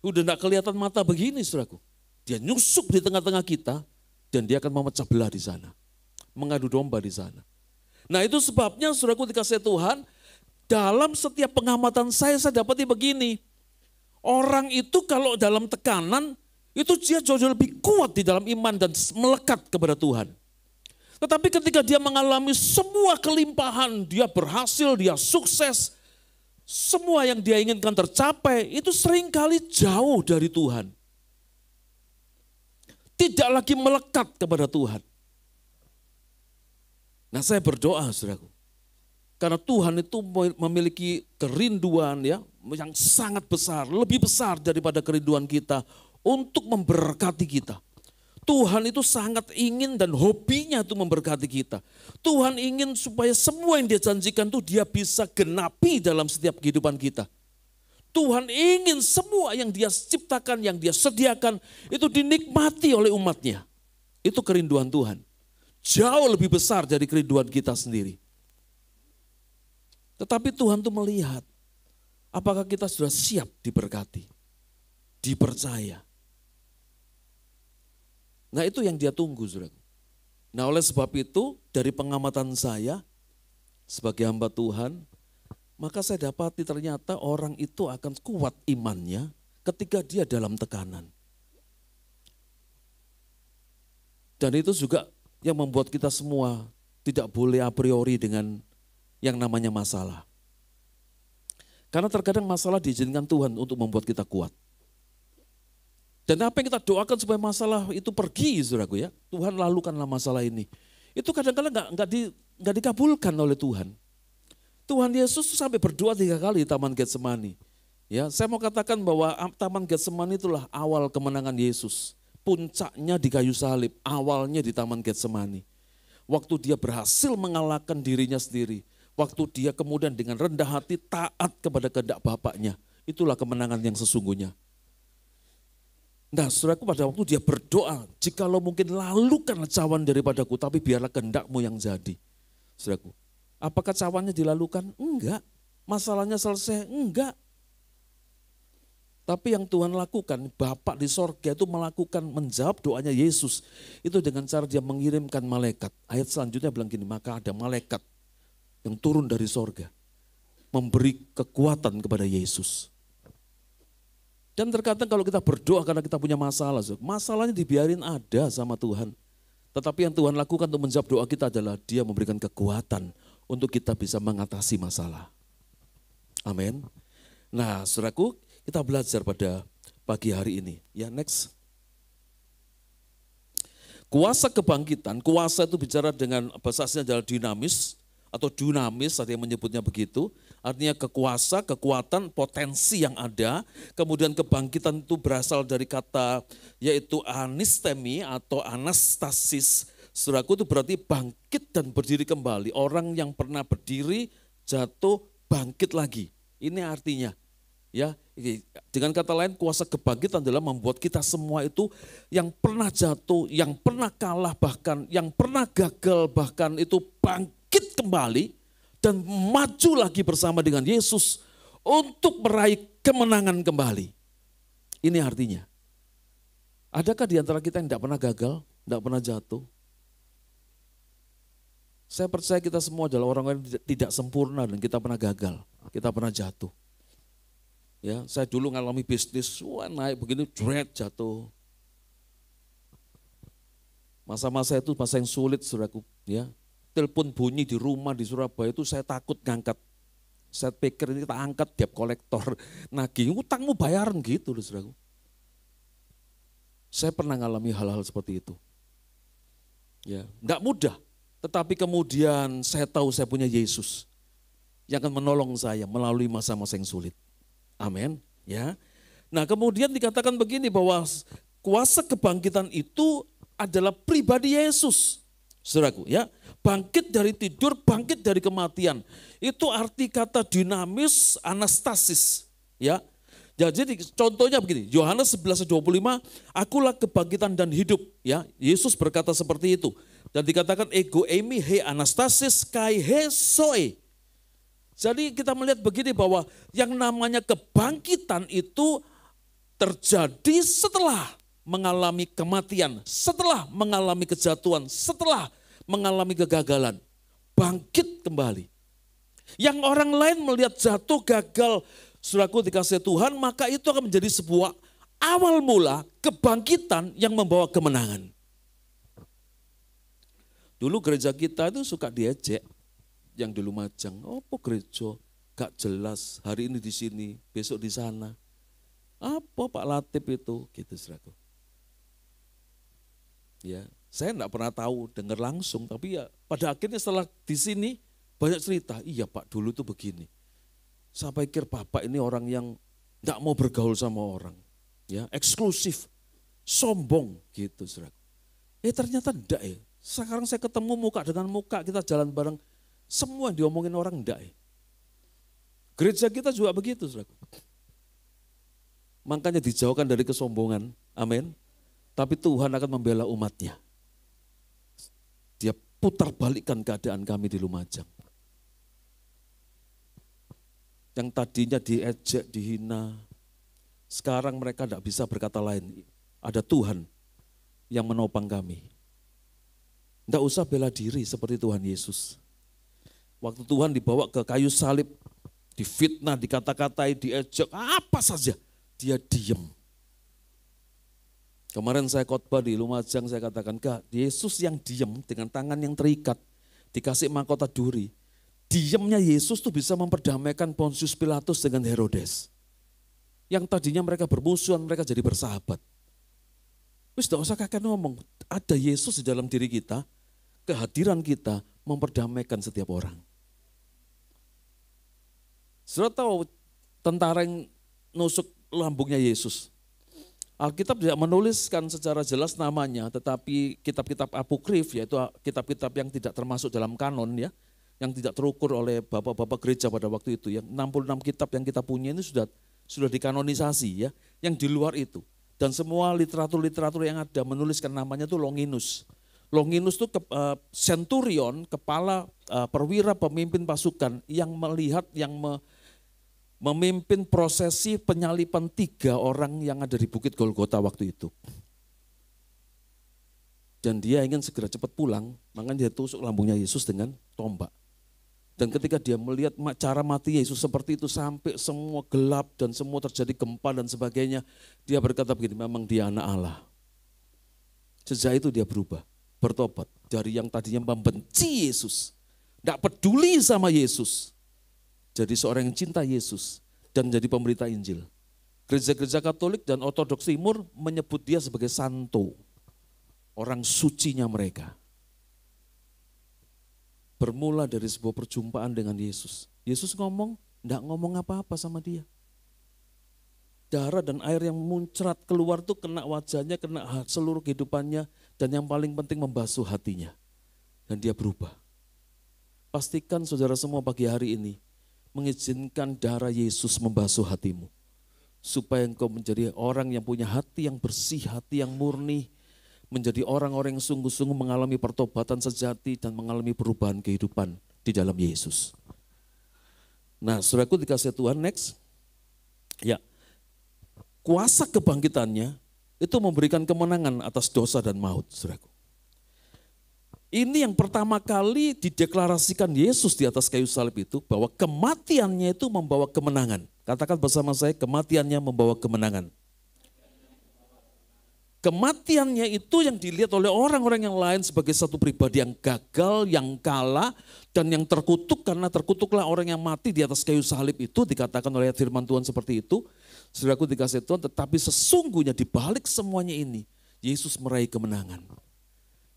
Udah enggak kelihatan mata begini saudaraku. Dia nyusup di tengah-tengah kita dan dia akan memecah belah di sana. mengadu domba di sana. Nah itu sebabnya saudaraku dikasih Tuhan, dalam setiap pengamatan saya dapati begini. Orang itu kalau dalam tekanan, itu dia jauh lebih kuat di dalam iman dan melekat kepada Tuhan. Tetapi ketika dia mengalami semua kelimpahan, dia berhasil, dia sukses, semua yang dia inginkan tercapai, itu seringkali jauh dari Tuhan. Tidak lagi melekat kepada Tuhan. Nah saya berdoa saudaraku, karena Tuhan itu memiliki kerinduan ya yang sangat besar, lebih besar daripada kerinduan kita untuk memberkati kita. Tuhan itu sangat ingin dan hobinya itu memberkati kita. Tuhan ingin supaya semua yang dia janjikan itu dia bisa genapi dalam setiap kehidupan kita. Tuhan ingin semua yang dia ciptakan, yang dia sediakan itu dinikmati oleh umatnya. Itu kerinduan Tuhan. Jauh lebih besar dari kerinduan kita sendiri. Tetapi Tuhan tuh melihat apakah kita sudah siap diberkati, dipercaya. Nah itu yang dia tunggu, saudara. Nah oleh sebab itu dari pengamatan saya sebagai hamba Tuhan, maka saya dapati ternyata orang itu akan kuat imannya ketika dia dalam tekanan. Dan itu juga yang membuat kita semua tidak boleh a priori dengan yang namanya masalah. Karena terkadang masalah diizinkan Tuhan untuk membuat kita kuat. Dan apa yang kita doakan supaya masalah itu pergi, saudaraku ya. Tuhan lalukanlah masalah ini. Itu kadang-kadang nggak dikabulkan oleh Tuhan. Tuhan Yesus sampai berdoa 3 kali di Taman Getsemani. Ya, saya mau katakan bahwa Taman Getsemani itulah awal kemenangan Yesus. Puncaknya di kayu salib, awalnya di Taman Getsemani. Waktu dia berhasil mengalahkan dirinya sendiri. Waktu dia kemudian dengan rendah hati taat kepada kehendak Bapaknya. Itulah kemenangan yang sesungguhnya. Nah saudaraku pada waktu dia berdoa, jikalau mungkin lalukanlah cawan daripadaku, tapi biarlah kehendakmu yang jadi. Saudaraku, apakah cawannya dilalukan? Enggak. Masalahnya selesai? Enggak. Tapi yang Tuhan lakukan, Bapa di sorga itu menjawab doanya Yesus. Itu dengan cara dia mengirimkan malaikat. Ayat selanjutnya bilang gini, maka ada malaikat yang turun dari sorga. Memberi kekuatan kepada Yesus. Dan terkadang kalau kita berdoa karena kita punya masalah, masalahnya dibiarin ada sama Tuhan. Tetapi yang Tuhan lakukan untuk menjawab doa kita adalah dia memberikan kekuatan untuk kita bisa mengatasi masalah. Amin. Nah saudaraku, kita belajar pada pagi hari ini. Ya next. Kuasa kebangkitan, kuasa itu bicara dengan bahasa aslinya adalah dinamis atau dunamis, ada yang menyebutnya begitu. Artinya kekuasa, kekuatan, potensi yang ada. Kemudian kebangkitan itu berasal dari kata yaitu anistemi atau anastasis. Saudaraku itu berarti bangkit dan berdiri kembali. Orang yang pernah berdiri, jatuh, bangkit lagi. Ini artinya. Ya, dengan kata lain kuasa kebangkitan adalah membuat kita semua itu yang pernah jatuh, yang pernah kalah bahkan, yang pernah gagal bahkan itu bangkit kembali dan maju lagi bersama dengan Yesus untuk meraih kemenangan kembali. Ini artinya. Adakah di antara kita yang tidak pernah gagal, tidak pernah jatuh? Saya percaya kita semua adalah orang yang tidak sempurna dan kita pernah gagal, kita pernah jatuh. Ya, saya dulu ngalami bisnis, naik begini, jatuh. Masa-masa itu masa yang sulit, saudaraku. Ya, telepon bunyi di rumah di Surabaya itu saya takut ngangkat. Saya pikir ini kita angkat debt kolektor, nagih utangmu bayaran gitu, saudaraku. Saya pernah ngalami hal-hal seperti itu. Ya, nggak mudah, tetapi kemudian saya tahu saya punya Yesus yang akan menolong saya melalui masa-masa yang sulit. Amin. Ya. Nah kemudian dikatakan begini bahwa kuasa kebangkitan itu adalah pribadi Yesus. Saudaraku ya, bangkit dari tidur, bangkit dari kematian. Itu arti kata dinamis anastasis. Ya. Jadi contohnya begini, Yohanes 11:25, akulah kebangkitan dan hidup. Ya, Yesus berkata seperti itu. Dan dikatakan ego eimi he anastasis kai he soe. Jadi kita melihat begini bahwa yang namanya kebangkitan itu terjadi setelah mengalami kematian, setelah mengalami kejatuhan, setelah mengalami kegagalan, bangkit kembali. Yang orang lain melihat jatuh, gagal, saudaraku dikasih Tuhan, maka itu akan menjadi sebuah awal mula kebangkitan yang membawa kemenangan. Dulu gereja kita itu suka diejek, yang di Lumajang, apa gereja gak jelas, hari ini di sini, besok di sana. Apa Pak Latif itu, gitu saudaraku. Ya, saya enggak pernah tahu, dengar langsung, tapi ya pada akhirnya setelah di sini banyak cerita, iya Pak dulu tuh begini. Saya pikir Bapak ini orang yang enggak mau bergaul sama orang, ya eksklusif, sombong gitu saudara. Ternyata enggak ya. Sekarang saya ketemu muka dengan muka, kita jalan bareng, semua yang diomongin orang enggak ya. Gereja kita juga begitu saudara. Makanya dijauhkan dari kesombongan, amin. Tapi Tuhan akan membela umatnya. Dia putar balikkan keadaan kami di Lumajang. Yang tadinya diejek, dihina, sekarang mereka tidak bisa berkata lain. Ada Tuhan yang menopang kami. Tidak usah bela diri seperti Tuhan Yesus. Waktu Tuhan dibawa ke kayu salib, difitnah, dikata-katai, diejek, apa saja, dia diam. Kemarin saya khotbah di Lumajang, saya katakan, Yesus yang diam dengan tangan yang terikat, dikasih mahkota duri. Diamnya Yesus tuh bisa memperdamaikan Pontius Pilatus dengan Herodes. Yang tadinya mereka bermusuhan, mereka jadi bersahabat. Wis tidak usah kakek ngomong, ada Yesus di dalam diri kita, kehadiran kita memperdamaikan setiap orang. Saudara tahu tentara yang nusuk lambungnya Yesus. Alkitab tidak menuliskan secara jelas namanya, tetapi kitab-kitab apokrif, yaitu kitab-kitab yang tidak termasuk dalam kanon ya, yang tidak terukur oleh bapak-bapak gereja pada waktu itu. Yang 66 kitab yang kita punya ini sudah dikanonisasi ya, yang di luar itu. Dan semua literatur-literatur yang ada menuliskan namanya itu Longinus. Longinus itu centurion, kepala perwira pemimpin pasukan yang melihat, memimpin prosesi penyalipan 3 orang yang ada di Bukit Golgota waktu itu. Dan dia ingin segera cepat pulang, makanya dia tusuk lambungnya Yesus dengan tombak. Dan ketika dia melihat cara mati Yesus seperti itu sampai semua gelap dan semua terjadi gempa dan sebagainya, dia berkata begini, memang dia anak Allah. Sejak itu dia berubah, bertobat dari yang tadinya membenci Yesus, tidak peduli sama Yesus. Jadi seorang yang cinta Yesus dan jadi pemberita Injil. Gereja-gereja Katolik dan Ortodoks Timur menyebut dia sebagai santo, orang sucinya mereka. Bermula dari sebuah perjumpaan dengan Yesus. Yesus ngomong, enggak ngomong apa-apa sama dia. Darah dan air yang muncrat keluar tuh kena wajahnya, kena seluruh kehidupannya, dan yang paling penting membasuh hatinya. Dan dia berubah. Pastikan saudara semua pagi hari ini, mengizinkan darah Yesus membasuh hatimu. Supaya engkau menjadi orang yang punya hati yang bersih, hati yang murni, menjadi orang-orang yang sungguh-sungguh mengalami pertobatan sejati dan mengalami perubahan kehidupan di dalam Yesus. Nah, saudaraku dikasih Tuhan, next. Ya, kuasa kebangkitannya itu memberikan kemenangan atas dosa dan maut, saudaraku. Ini yang pertama kali dideklarasikan Yesus di atas kayu salib itu, bahwa kematiannya itu membawa kemenangan. Katakan bersama saya, kematiannya membawa kemenangan. Kematiannya itu yang dilihat oleh orang-orang yang lain sebagai satu pribadi yang gagal, yang kalah, dan yang terkutuk, karena terkutuklah orang yang mati di atas kayu salib itu, dikatakan oleh firman Tuhan seperti itu. Saudaraku dikasih Tuhan, tetapi sesungguhnya di balik semuanya ini, Yesus meraih kemenangan.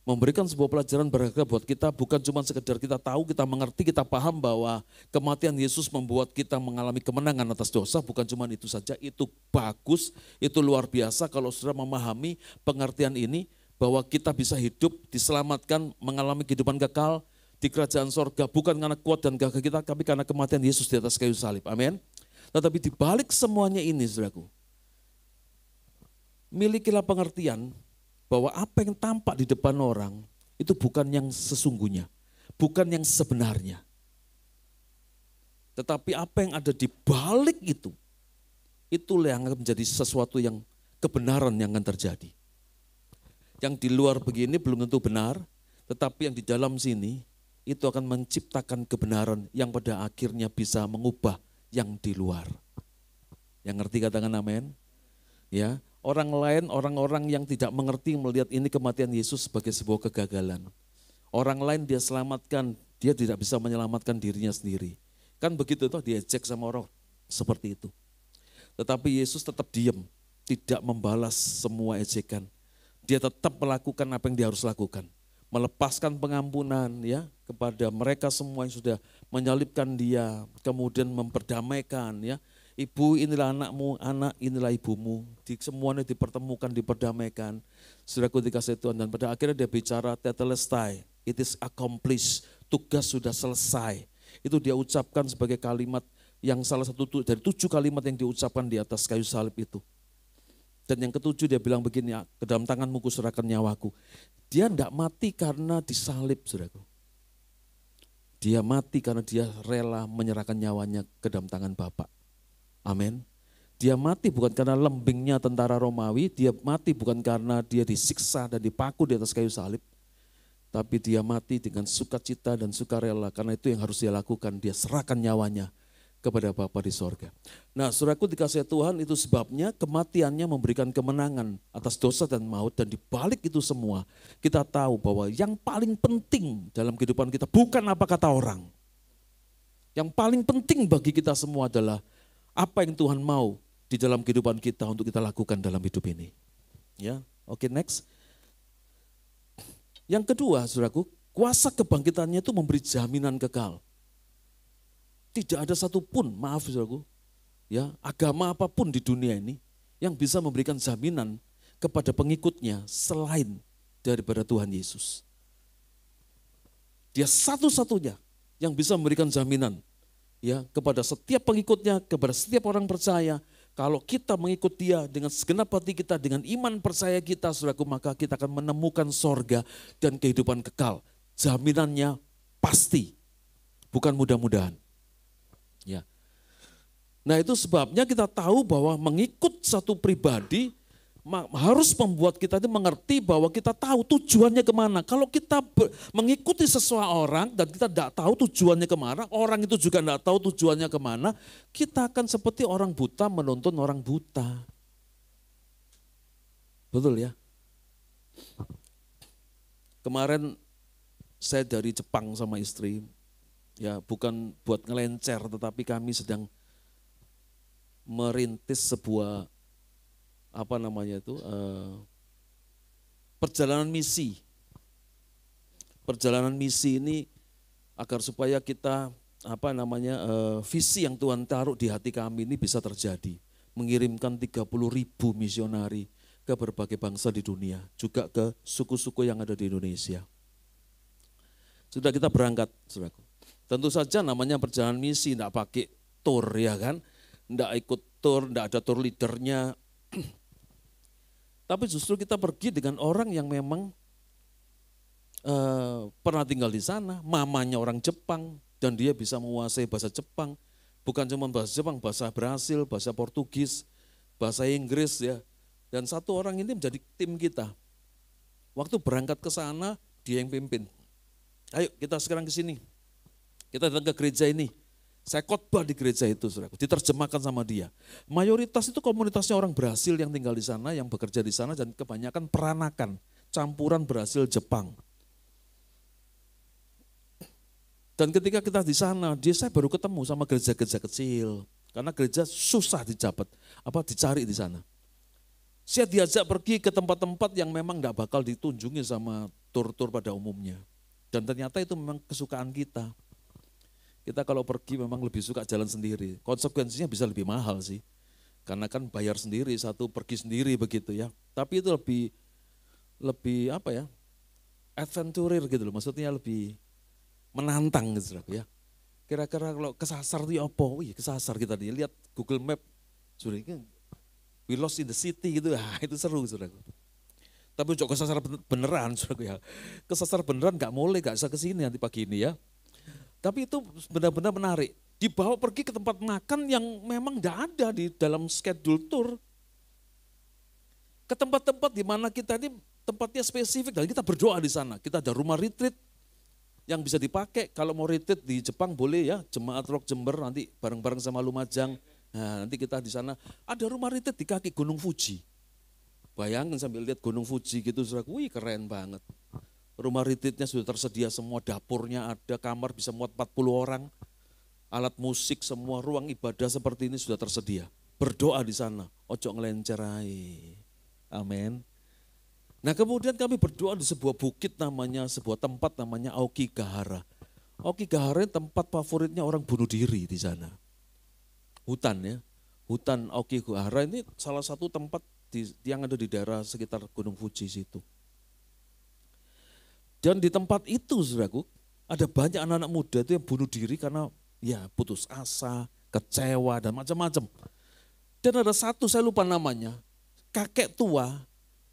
Memberikan sebuah pelajaran berharga buat kita, bukan cuma sekedar kita tahu, kita mengerti, kita paham bahwa kematian Yesus membuat kita mengalami kemenangan atas dosa, bukan cuma itu saja, itu bagus, itu luar biasa kalau saudara memahami pengertian ini, bahwa kita bisa hidup, diselamatkan, mengalami kehidupan kekal di kerajaan sorga, bukan karena kuat dan gagah kita, tapi karena kematian Yesus di atas kayu salib, amin. Tetapi di balik semuanya ini, saudaraku, milikilah pengertian, bahwa apa yang tampak di depan orang itu bukan yang sesungguhnya, bukan yang sebenarnya. Tetapi apa yang ada di balik itu, itulah yang akan menjadi sesuatu yang kebenaran yang akan terjadi. Yang di luar begini belum tentu benar, Tetapi yang di dalam sini itu akan menciptakan kebenaran yang pada akhirnya bisa mengubah yang di luar. Yang ngerti katakan amin. Ya, orang lain, orang-orang yang tidak mengerti melihat ini kematian Yesus sebagai sebuah kegagalan. Orang lain dia selamatkan, dia tidak bisa menyelamatkan dirinya sendiri. Kan begitu toh, diejek sama orang seperti itu. Tetapi Yesus tetap diam, tidak membalas semua ejekan. Dia tetap melakukan apa yang dia harus lakukan. Melepaskan pengampunan ya kepada mereka semua yang sudah menyalibkan dia, kemudian memperdamaikan ya. Ibu inilah anakmu, anak inilah ibumu. Semuanya dipertemukan, diperdamaikan. Saudaraku dikasih Tuhan, dan pada akhirnya dia bicara tetelestai, it is accomplished, tugas sudah selesai. Itu dia ucapkan sebagai kalimat yang salah satu dari 7 kalimat yang diucapkan di atas kayu salib itu. Dan yang ketujuh dia bilang begini, ke dalam tanganmu kuserahkan nyawaku. Dia tidak mati karena disalib, saudaraku. Dia mati karena dia rela menyerahkan nyawanya ke dalam tangan Bapa. Amin. Dia mati bukan karena lembingnya tentara Romawi, dia mati bukan karena dia disiksa dan dipaku di atas kayu salib. Tapi dia mati dengan sukacita dan sukarela, karena itu yang harus dia lakukan, dia serahkan nyawanya kepada Bapa di sorga. Nah, saudaraku dikasihi Tuhan, itu sebabnya kematiannya memberikan kemenangan atas dosa dan maut, dan di balik itu semua kita tahu bahwa yang paling penting dalam kehidupan kita bukan apa kata orang. Yang paling penting bagi kita semua adalah apa yang Tuhan mau di dalam kehidupan kita untuk kita lakukan dalam hidup ini. Ya, oke, next. Yang kedua, saudaraku, kuasa kebangkitannya itu memberi jaminan kekal. Tidak ada satupun, maaf saudaraku, ya, agama apapun di dunia ini yang bisa memberikan jaminan kepada pengikutnya selain daripada Tuhan Yesus. Dia satu-satunya yang bisa memberikan jaminan ya kepada setiap pengikutnya, kepada setiap orang percaya. Kalau kita mengikut dia dengan segenap hati kita, dengan iman percaya kita, saudaraku, maka kita akan menemukan sorga dan kehidupan kekal. Jaminannya pasti, bukan mudah-mudahan. Ya. Nah, itu sebabnya kita tahu bahwa mengikut satu pribadi harus membuat kita itu mengerti bahwa kita tahu tujuannya kemana. Kalau kita mengikuti seseorang dan kita tidak tahu tujuannya kemana, orang itu juga tidak tahu tujuannya kemana, kita akan seperti orang buta menuntun orang buta. Betul ya? Kemarin saya dari Jepang sama istri, ya bukan buat ngelencer, tetapi kami sedang merintis sebuah perjalanan misi. Perjalanan misi ini agar supaya kita visi yang Tuhan taruh di hati kami ini bisa terjadi. Mengirimkan 30.000 misionari ke berbagai bangsa di dunia, juga ke suku-suku yang ada di Indonesia. Sudah kita berangkat, saudaraku. Tentu saja namanya perjalanan misi, tidak pakai tour ya kan, tidak ikut tour, tidak ada tour leadernya. Tapi justru kita pergi dengan orang yang memang pernah tinggal di sana, mamanya orang Jepang dan dia bisa menguasai bahasa Jepang. Bukan cuma bahasa Jepang, bahasa Brasil, bahasa Portugis, bahasa Inggris ya. Dan satu orang ini menjadi tim kita. Waktu berangkat ke sana, dia yang pimpin. Ayo kita sekarang ke sini. Kita datang ke gereja ini. Saya khotbah di gereja itu, saudaraku, diterjemahkan sama dia. Mayoritas itu komunitasnya orang Brasil yang tinggal di sana, yang bekerja di sana, dan kebanyakan peranakan, campuran Brasil Jepang. Dan ketika kita di sana, saya baru ketemu sama gereja-gereja kecil, karena gereja susah dicari di sana. Saya diajak pergi ke tempat-tempat yang memang enggak bakal ditunjungi sama tur-tur pada umumnya. Dan ternyata itu memang kesukaan kita. Kita kalau pergi memang lebih suka jalan sendiri. Konsekuensinya bisa lebih mahal sih. Karena kan bayar sendiri, satu pergi sendiri begitu ya. Tapi itu lebih adventurer gitu loh. Maksudnya lebih menantang gitu ya. Kira-kira kalau kesasar itu apa? Wih, kesasar kita nih. Lihat Google Map. Sudah ini we lost in the city gitu. Itu seru saudaraku. Tapi untuk kesasar beneran saudaraku ya. Kesasar beneran gak boleh, gak bisa kesini nanti pagi ini ya. Tapi itu benar-benar menarik. Dibawa pergi ke tempat makan yang memang tidak ada di dalam schedule tour. ke tempat-tempat di mana kita ini tempatnya spesifik dan kita berdoa di sana. Kita ada rumah retreat yang bisa dipakai. Kalau mau retreat di Jepang boleh ya, Jemaat Rock Jember nanti bareng-bareng sama Lumajang. Nah, nanti kita di sana ada rumah retreat di kaki Gunung Fuji. Bayangin sambil lihat Gunung Fuji gitu, saudaraku, wih keren banget. Rumah retreatnya sudah tersedia semua, dapurnya ada, kamar bisa muat 40 orang. Alat musik, semua ruang ibadah seperti ini sudah tersedia. Berdoa di sana, ojo ngelencer ae. Amin. Nah kemudian kami berdoa di sebuah bukit namanya, sebuah tempat namanya Aokigahara. Aokigahara tempat favoritnya orang bunuh diri di sana. Hutan ya, hutan Aokigahara ini salah satu tempat yang ada di daerah sekitar Gunung Fuji situ. Dan di tempat itu, saudaraku, ada banyak anak-anak muda itu yang bunuh diri karena ya putus asa, kecewa dan macam-macam. Dan ada satu, saya lupa namanya, kakek tua,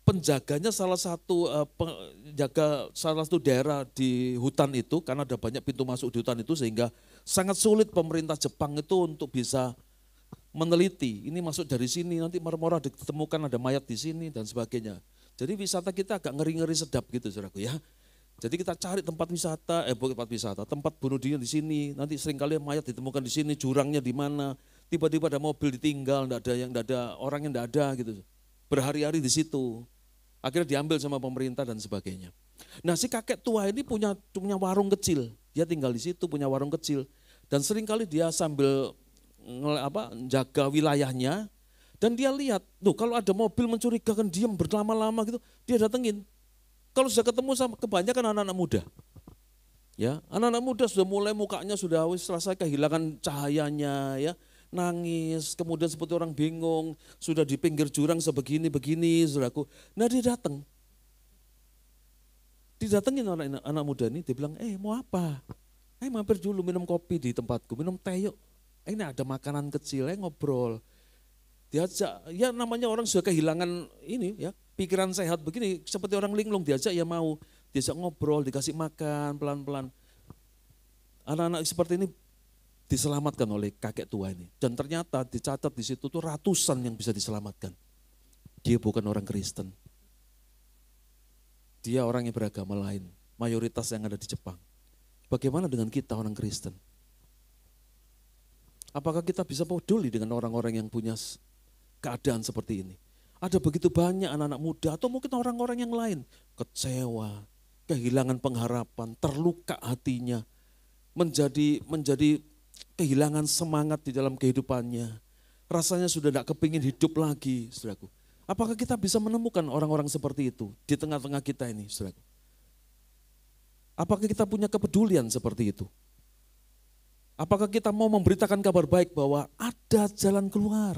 penjaganya salah satu penjaga salah satu daerah di hutan itu, karena ada banyak pintu masuk di hutan itu sehingga sangat sulit pemerintah Jepang itu untuk bisa meneliti, ini masuk dari sini, nanti marah-marah ditemukan ada mayat di sini dan sebagainya. Jadi wisata kita agak ngeri-ngeri sedap gitu, saudaraku ya. Jadi kita cari tempat wisata, tempat bunuh diri di sini, nanti seringkali mayat ditemukan di sini, jurangnya di mana, tiba-tiba ada mobil ditinggal, enggak ada orang yang enggak ada gitu. Berhari-hari di situ. Akhirnya diambil sama pemerintah dan sebagainya. Nah si kakek tua ini punya warung kecil, dia tinggal di situ punya warung kecil dan seringkali dia sambil jaga wilayahnya dan dia lihat, tuh kalau ada mobil mencurigakan diam berlama-lama gitu, dia datengin. Kalau sudah ketemu sama kebanyakan anak-anak muda, ya anak-anak muda sudah mulai mukanya sudah selesai kehilangan cahayanya, ya nangis, kemudian seperti orang bingung, sudah di pinggir jurang sebegini-begini, saudaraku. Nah dia datang, didatengin anak muda ini, dia bilang, mau apa? Mampir dulu minum kopi di tempatku, minum teh yuk. Ini ada makanan kecil, ngobrol. Diajak, ya namanya orang sudah kehilangan ini ya, pikiran sehat begini, seperti orang linglung, diajak ya mau. Diajak ngobrol, dikasih makan pelan-pelan. Anak-anak seperti ini diselamatkan oleh kakek tua ini. Dan ternyata dicatat di situ tuh ratusan yang bisa diselamatkan. Dia bukan orang Kristen. Dia orang yang beragama lain, mayoritas yang ada di Jepang. Bagaimana dengan kita orang Kristen? Apakah kita bisa peduli dengan orang-orang yang punya keadaan seperti ini? Ada begitu banyak anak-anak muda atau mungkin orang-orang yang lain. Kecewa, kehilangan pengharapan, terluka hatinya. Menjadi kehilangan semangat di dalam kehidupannya. Rasanya sudah tidak kepingin hidup lagi, saudaraku. Apakah kita bisa menemukan orang-orang seperti itu di tengah-tengah kita ini, saudaraku? Apakah kita punya kepedulian seperti itu? Apakah kita mau memberitakan kabar baik bahwa ada jalan keluar,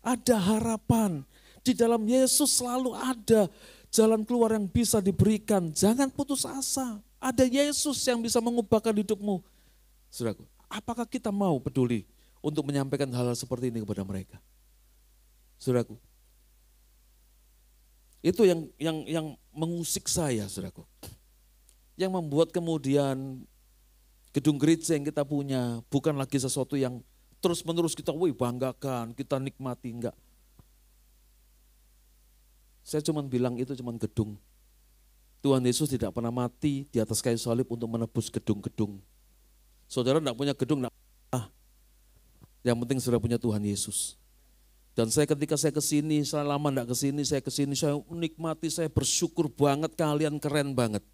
ada harapan, di dalam Yesus selalu ada jalan keluar yang bisa diberikan. Jangan putus asa, ada Yesus yang bisa mengubahkan hidupmu. Saudaraku, apakah kita mau peduli untuk menyampaikan hal-hal seperti ini kepada mereka? Saudaraku, itu yang mengusik saya, saudaraku. Yang membuat kemudian gedung gereja yang kita punya bukan lagi sesuatu yang terus-menerus kita banggakan, kita nikmati, enggak. Saya cuma bilang itu cuma gedung. Tuhan Yesus tidak pernah mati di atas kayu salib untuk menebus gedung-gedung. Saudara enggak punya gedung, enggak. Yang penting saudara punya Tuhan Yesus. Dan ketika saya kesini, saya lama enggak kesini, saya menikmati, saya bersyukur banget, kalian keren banget.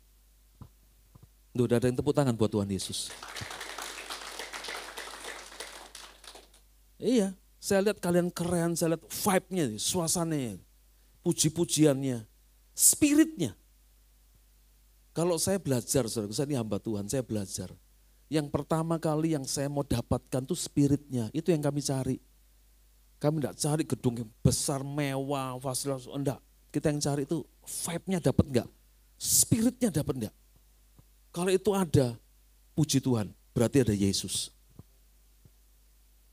Udah ada yang tepuk tangan buat Tuhan Yesus. Iya, saya lihat kalian keren, saya lihat vibe-nya, suasananya, puji-pujiannya, spiritnya. Kalau saya belajar, saudara, saya ini hamba Tuhan, saya belajar. Yang pertama kali yang saya mau dapatkan tuh spiritnya, itu yang kami cari. Kami enggak cari gedung yang besar, mewah, fasilitas, enggak. Kita yang cari itu vibe-nya dapat enggak, spiritnya dapat enggak. Kalau itu ada, puji Tuhan, berarti ada Yesus.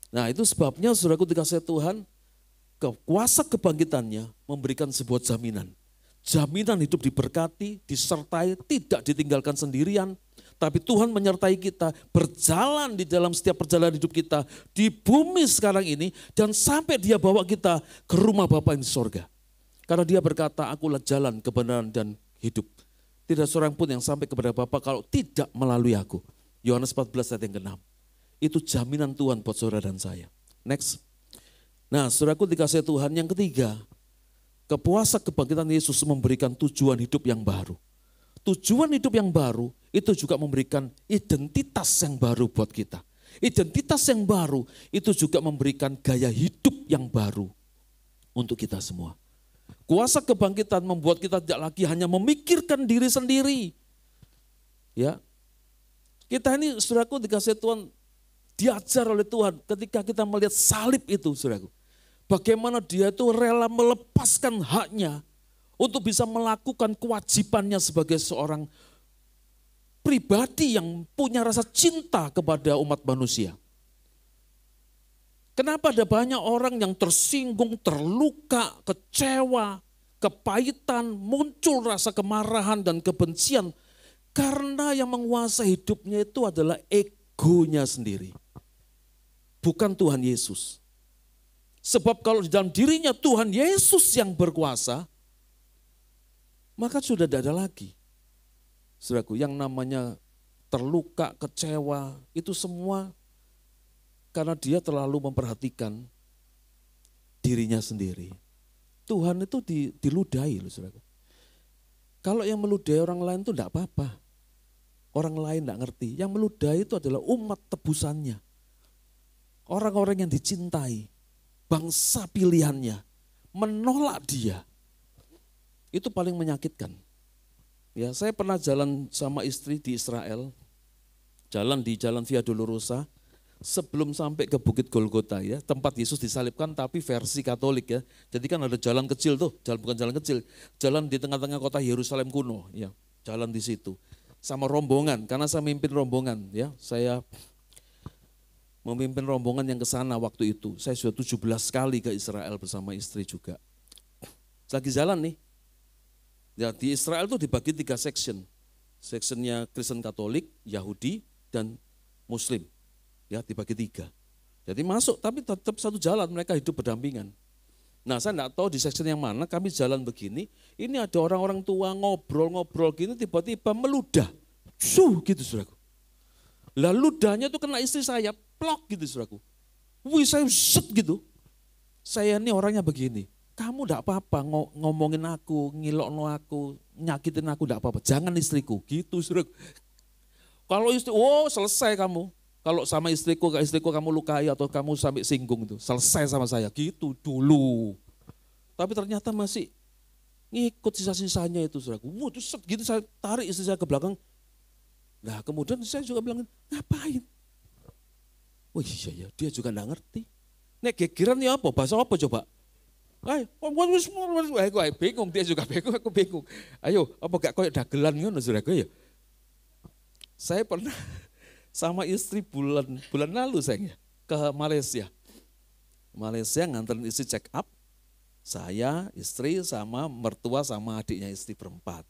Nah itu sebabnya saudaraku dikasih Tuhan, kuasa kebangkitannya memberikan sebuah jaminan. Jaminan hidup diberkati, disertai, tidak ditinggalkan sendirian. Tapi Tuhan menyertai kita, berjalan di dalam setiap perjalanan hidup kita di bumi sekarang ini. Dan sampai dia bawa kita ke rumah Bapa yang di sorga. Karena dia berkata, akulah jalan, kebenaran, dan hidup. Tidak seorang pun yang sampai kepada Bapa kalau tidak melalui aku. Yohanes 14 ayat yang ke-6. Itu jaminan Tuhan buat saudara dan saya. Next. Nah, saudaraku dikasih Tuhan, yang ketiga, kepuasan kebangkitan Yesus memberikan tujuan hidup yang baru. Tujuan hidup yang baru itu juga memberikan identitas yang baru buat kita. Identitas yang baru itu juga memberikan gaya hidup yang baru untuk kita semua. Kuasa kebangkitan membuat kita tidak lagi hanya memikirkan diri sendiri. Ya, kita ini saudaraku dikasih Tuhan, diajar oleh Tuhan ketika kita melihat salib itu saudaraku. Bagaimana dia itu rela melepaskan haknya untuk bisa melakukan kewajibannya sebagai seorang pribadi yang punya rasa cinta kepada umat manusia. Kenapa ada banyak orang yang tersinggung, terluka, kecewa, kepahitan, muncul rasa kemarahan dan kebencian. Karena yang menguasai hidupnya itu adalah egonya sendiri. Bukan Tuhan Yesus. Sebab kalau di dalam dirinya Tuhan Yesus yang berkuasa, maka sudah tidak ada lagi. Saudaraku, yang namanya terluka, kecewa, itu semua karena dia terlalu memperhatikan dirinya sendiri. Tuhan itu diludahi loh saudaraku. Kalau yang meludahi orang lain itu tidak apa-apa. Orang lain tidak ngerti. Yang meludahi itu adalah umat tebusannya. Orang-orang yang dicintai. Bangsa pilihannya. Menolak dia. Itu paling menyakitkan. Ya, saya pernah jalan sama istri di Israel. Jalan di Jalan Via Dolorosa. Sebelum sampai ke Bukit Golgota ya, tempat Yesus disalibkan tapi versi Katolik ya. Jadi kan ada jalan kecil tuh, bukan jalan kecil, jalan di tengah-tengah kota Yerusalem kuno ya, jalan di situ. Sama rombongan, karena saya memimpin rombongan ya, saya memimpin rombongan yang ke sana waktu itu. Saya sudah 17 kali ke Israel bersama istri juga. Lagi jalan nih. Ya, di Israel tuh dibagi 3 section. Sectionnya Kristen Katolik, Yahudi, dan Muslim. Ya, dibagi 3. Jadi masuk tapi tetap satu jalan, mereka hidup berdampingan. Nah, saya enggak tahu di section yang mana, kami jalan begini, ini ada orang-orang tua ngobrol-ngobrol gini, tiba-tiba meludah. Gitu saudaraku. Lah ludahnya tuh kena istri saya, plok gitu saudaraku. Wih, saya set gitu. Saya ini orangnya begini, kamu enggak apa-apa ngomongin aku, ngilokno aku, nyakitin aku enggak apa-apa, jangan istriku, gitu saudaraku. Kalau istri, oh selesai kamu. Kalau sama istriku kamu lukai atau kamu sampai singgung itu, selesai sama saya, gitu dulu. Tapi ternyata masih ngikut sisa-sisanya itu saudaraku. Wah, itu set gitu saya tarik istri saya ke belakang. Nah kemudian saya juga bilang, ngapain? Oh iya ya, dia juga enggak ngerti. Nek gegeran ya apa, bahasa apa coba? Aku bingung, dia juga bingung, aku bingung. Ayo, apa gak koyo dagelan ngono saudaraku ya? Saya pernah sama istri bulan lalu sayangnya ke Malaysia. Malaysia nganterin istri check up, saya, istri sama mertua sama adiknya istri berempat.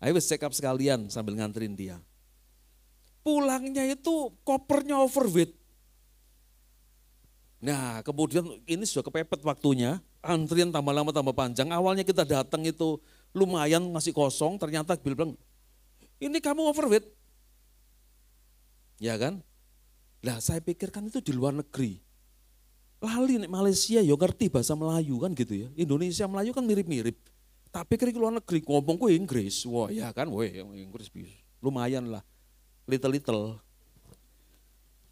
Ayo check up sekalian sambil nganterin dia. Pulangnya itu kopernya overweight. Nah kemudian ini sudah kepepet waktunya, antrian tambah lama tambah panjang. Awalnya kita datang itu lumayan masih kosong, ternyata bilang, ini kamu overweight. Ya kan? Lah saya pikir kan itu di luar negeri. Lali nih Malaysia ya ngerti bahasa Melayu kan gitu ya. Indonesia Melayu kan mirip-mirip. Tapi pikir ke luar negeri ngomongku Inggris. Wah ya kan, Inggris lumayan lah. Little.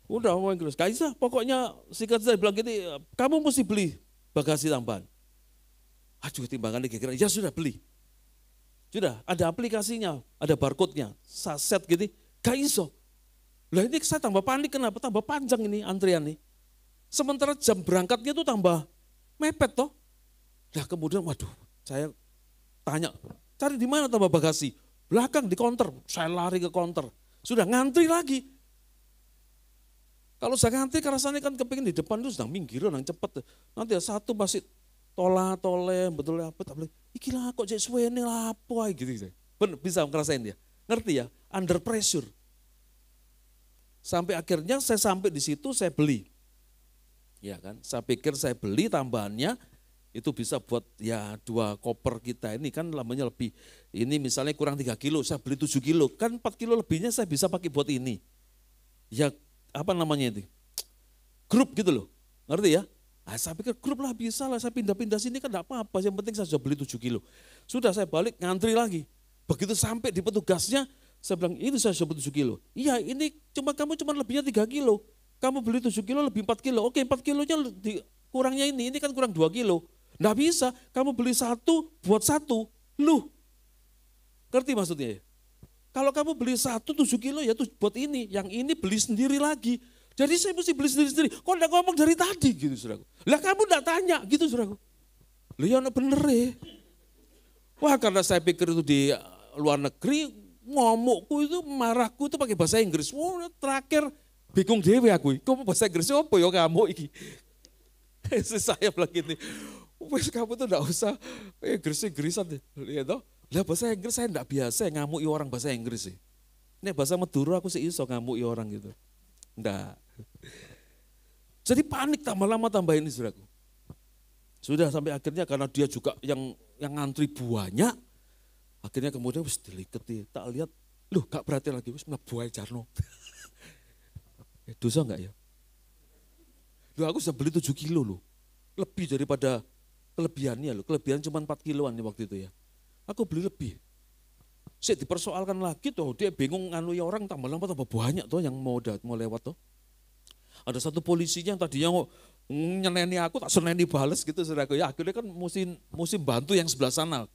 Udah Inggris. Kaisa pokoknya sikat saya bilang gini, kamu mesti beli bagasi tambahan. Aduh timbangannya kira-kira, ya sudah beli. Sudah ada aplikasinya, ada barcode-nya. Saset gitu, gak iso. Lah ini saya tambah panik, kenapa? Tambah panjang ini antrian nih. Sementara jam berangkatnya tuh tambah mepet toh. Nah kemudian waduh, saya tanya, cari di mana tambah bagasi? Belakang di counter, saya lari ke counter. Sudah ngantri lagi. Kalau saya ngantri rasanya kan kepingin di depan itu sedang minggir, sedang cepet. Nanti satu masih tole, betul apa, tak boleh. Iki lah kok jadi suwene lah apa gitu. Bener, bisa ngerasain dia, ngerti ya, under pressure. Sampai akhirnya saya sampai di situ saya beli. Ya kan, saya pikir saya beli tambahannya Itu bisa buat ya 2 koper kita ini kan lamanya lebih. Ini misalnya kurang 3 kilo, saya beli 7 kilo. Kan 4 kilo lebihnya saya bisa pakai buat ini. Ya apa namanya itu? Grup gitu loh, ngerti ya? Nah, saya pikir grup lah bisa lah, saya pindah-pindah sini kan enggak apa-apa. Yang penting saya sudah beli 7 kilo. Sudah saya balik ngantri lagi. Begitu sampai di petugasnya, saya bilang ini saya sudah beli 7 kilo. Iya ini kamu cuma lebihnya 3 kilo. Kamu beli 7 kilo lebih 4 kilo. Oke 4 kilonya kurangnya ini kan kurang 2 kilo. Nggak bisa, kamu beli 1 buat 1, lu. Ngerti maksudnya ya? Kalau kamu beli 1 7 kilo ya tuh buat ini, yang ini beli sendiri lagi. Jadi saya mesti beli sendiri-sendiri. Kok enggak ngomong dari tadi gitu saudaraku. Lah kamu enggak tanya gitu saudaraku. Lah ya bener ya. Wah karena saya pikir itu di luar negeri, ngomongku itu marahku itu pakai bahasa Inggris. Wah terakhir bingung dewe aku. Kamu bahasa Inggris apa ya kamu iki? Saya bilang gini, wes kamu tuh enggak usah Inggris-Inggrisan deh. Lihat toh. Lah bahasa Inggris saya enggak biasa ngamuki orang bahasa Inggris sih. Ini bahasa Madura aku sih iso ngamuki orang gitu. Enggak. Jadi panik tambah lama tambah ini saudaraku. Sudah sampai akhirnya karena dia juga yang ngantri banyak. Akhirnya kemudian wis diliketi. Tak lihat, loh gak perhatian lagi, wis mlebu ae jarno. Dosa enggak ya? Loh aku sudah beli 7 kilo loh. Lebih daripada kelebihannya loh. Kelebihan cuma 4 kiloan waktu itu ya. Aku beli lebih. Saya dipersoalkan lagi tuh, dia bingung nganu ya orang tambah lama tambah banyak tuh yang mau lewat tuh. Ada satu polisinya yang tadinya nyeneni aku tak seneni bales gitu saudaraku. Ya akhirnya kan mesti bantu yang sebelah sana,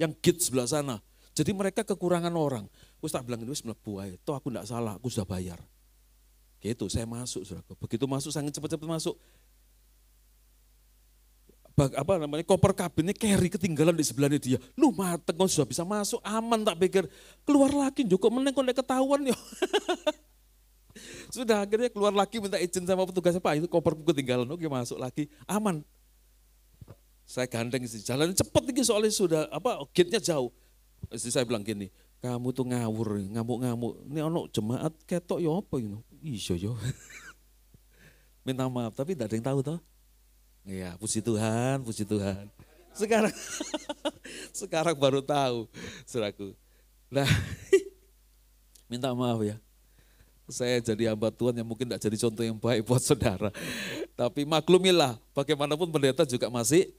yang gate sebelah sana. Jadi mereka kekurangan orang. Wis tak bilang ini wis mlebu ae. Toh aku enggak salah, aku sudah bayar. Gitu, saya masuk saudaraku. Begitu masuk sangat cepat-cepat masuk. Apa namanya koper kabinnya carry ketinggalan di sebelahnya dia. Lu mateng kok sudah bisa masuk aman tak pikir. Keluar lagi Joko meneng kok ketahuan ya. Sudah akhirnya keluar lagi minta izin sama petugasnya, Pak itu koperku ketinggalan. Oke masuk lagi aman. Saya gandeng sih jalan cepet nih soalnya sudah gate-nya jauh. Istri saya bilang gini, kamu tuh ngawur, ngamuk-ngamuk. Ini ono jemaat ketok ya apa gitu. Iya yo. Minta maaf tapi tidak ada yang tahu toh. Iya, puji Tuhan, puji Tuhan. Sekarang baru tahu, saudaraku. Nah, minta maaf ya. Saya jadi hamba Tuhan yang mungkin tidak jadi contoh yang baik buat saudara. Tapi maklumilah, bagaimanapun pendeta juga masih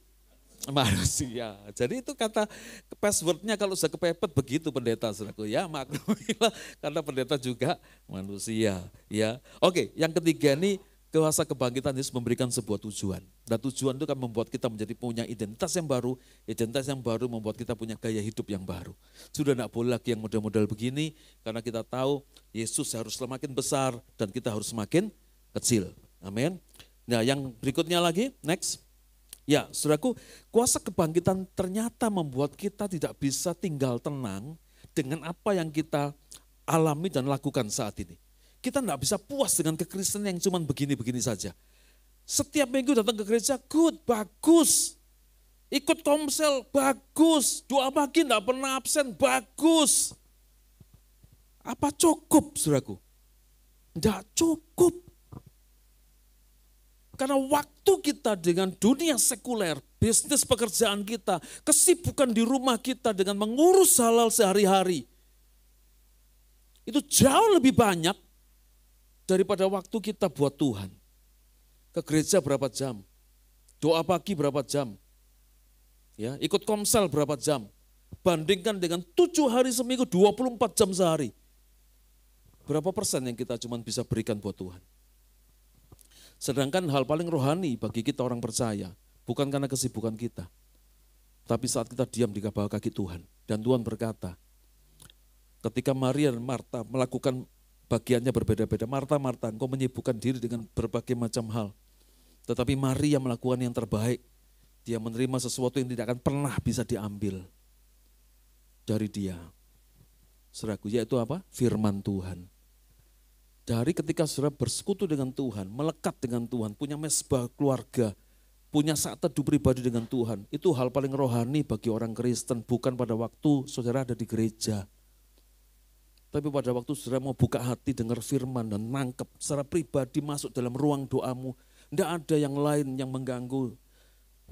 manusia. Jadi itu kata passwordnya kalau sudah kepepet begitu pendeta, saudaraku. Ya maklumilah, karena pendeta juga manusia. Ya, oke. Yang ketiga ini. Kuasa kebangkitan Yesus memberikan sebuah tujuan. Dan tujuan itu kan membuat kita menjadi punya identitas yang baru. Identitas yang baru membuat kita punya gaya hidup yang baru. Sudah tidak boleh lagi yang model-model begini. Karena kita tahu Yesus harus semakin besar dan kita harus semakin kecil. Amin. Nah yang berikutnya lagi, next. Ya saudaraku, kuasa kebangkitan ternyata membuat kita tidak bisa tinggal tenang dengan apa yang kita alami dan lakukan saat ini. Kita tidak bisa puas dengan kekristenan yang cuma begini-begini saja. Setiap minggu datang ke gereja, good, bagus. Ikut komsel, bagus. Doa pagi tidak pernah absen, bagus. Apa cukup, saudaraku? Tidak cukup. Karena waktu kita dengan dunia sekuler, bisnis pekerjaan kita, kesibukan di rumah kita dengan mengurus hal-hal sehari-hari, itu jauh lebih banyak daripada waktu kita buat Tuhan. Ke gereja berapa jam? Doa pagi berapa jam? Ya, ikut komsel berapa jam? Bandingkan dengan 7 hari seminggu, 24 jam sehari. Berapa persen yang kita cuma bisa berikan buat Tuhan? Sedangkan hal paling rohani bagi kita orang percaya, bukan karena kesibukan kita. Tapi saat kita diam di bawah kaki Tuhan. Dan Tuhan berkata, ketika Maria dan Marta melakukan bagiannya berbeda-beda. Marta, engkau menyibukkan diri dengan berbagai macam hal. Tetapi Maria melakukan yang terbaik. Dia menerima sesuatu yang tidak akan pernah bisa diambil dari dia. Saudaraku, yaitu apa? Firman Tuhan. Dari ketika saudara bersekutu dengan Tuhan, melekat dengan Tuhan, punya mesbah keluarga, punya saat teduh pribadi dengan Tuhan. Itu hal paling rohani bagi orang Kristen, bukan pada waktu saudara ada di gereja. Tapi pada waktu saudara mau buka hati, dengar firman dan nangkep secara pribadi masuk dalam ruang doamu. Tidak ada yang lain yang mengganggu.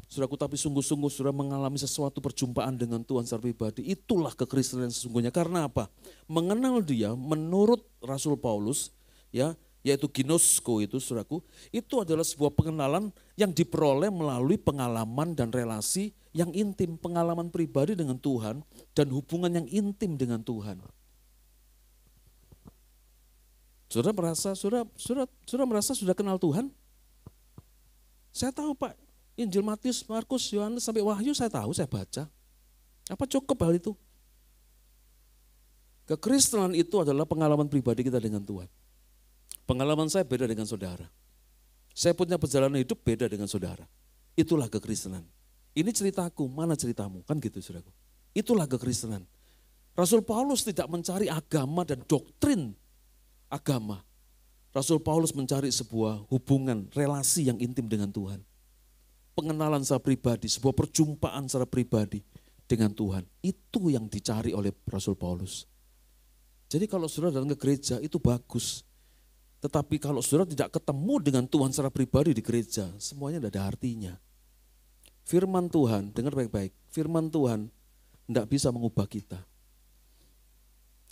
Saudaraku, tapi sungguh-sungguh saudara mengalami sesuatu perjumpaan dengan Tuhan secara pribadi. Itulah kekristenan sesungguhnya. Karena apa? Mengenal dia menurut Rasul Paulus, ya, yaitu ginosko itu saudaraku, itu adalah sebuah pengenalan yang diperoleh melalui pengalaman dan relasi yang intim, pengalaman pribadi dengan Tuhan dan hubungan yang intim dengan Tuhan. Saudara merasa sudah kenal Tuhan? Saya tahu Pak, Injil Matius, Markus, Yohanes sampai Wahyu saya tahu, saya baca. Apa cukup hal itu? Kekristenan itu adalah pengalaman pribadi kita dengan Tuhan. Pengalaman saya beda dengan saudara. Saya punya perjalanan hidup beda dengan saudara. Itulah kekristenan. Ini ceritaku, mana ceritamu? Kan gitu saudaraku. Itulah kekristenan. Rasul Paulus tidak mencari agama dan doktrin agama. Rasul Paulus mencari sebuah hubungan, relasi yang intim dengan Tuhan. Pengenalan secara pribadi, sebuah perjumpaan secara pribadi dengan Tuhan. Itu yang dicari oleh Rasul Paulus. Jadi kalau saudara datang ke gereja itu bagus. Tetapi kalau saudara tidak ketemu dengan Tuhan secara pribadi di gereja, semuanya tidak ada artinya. Firman Tuhan, dengar baik-baik, firman Tuhan tidak bisa mengubah kita.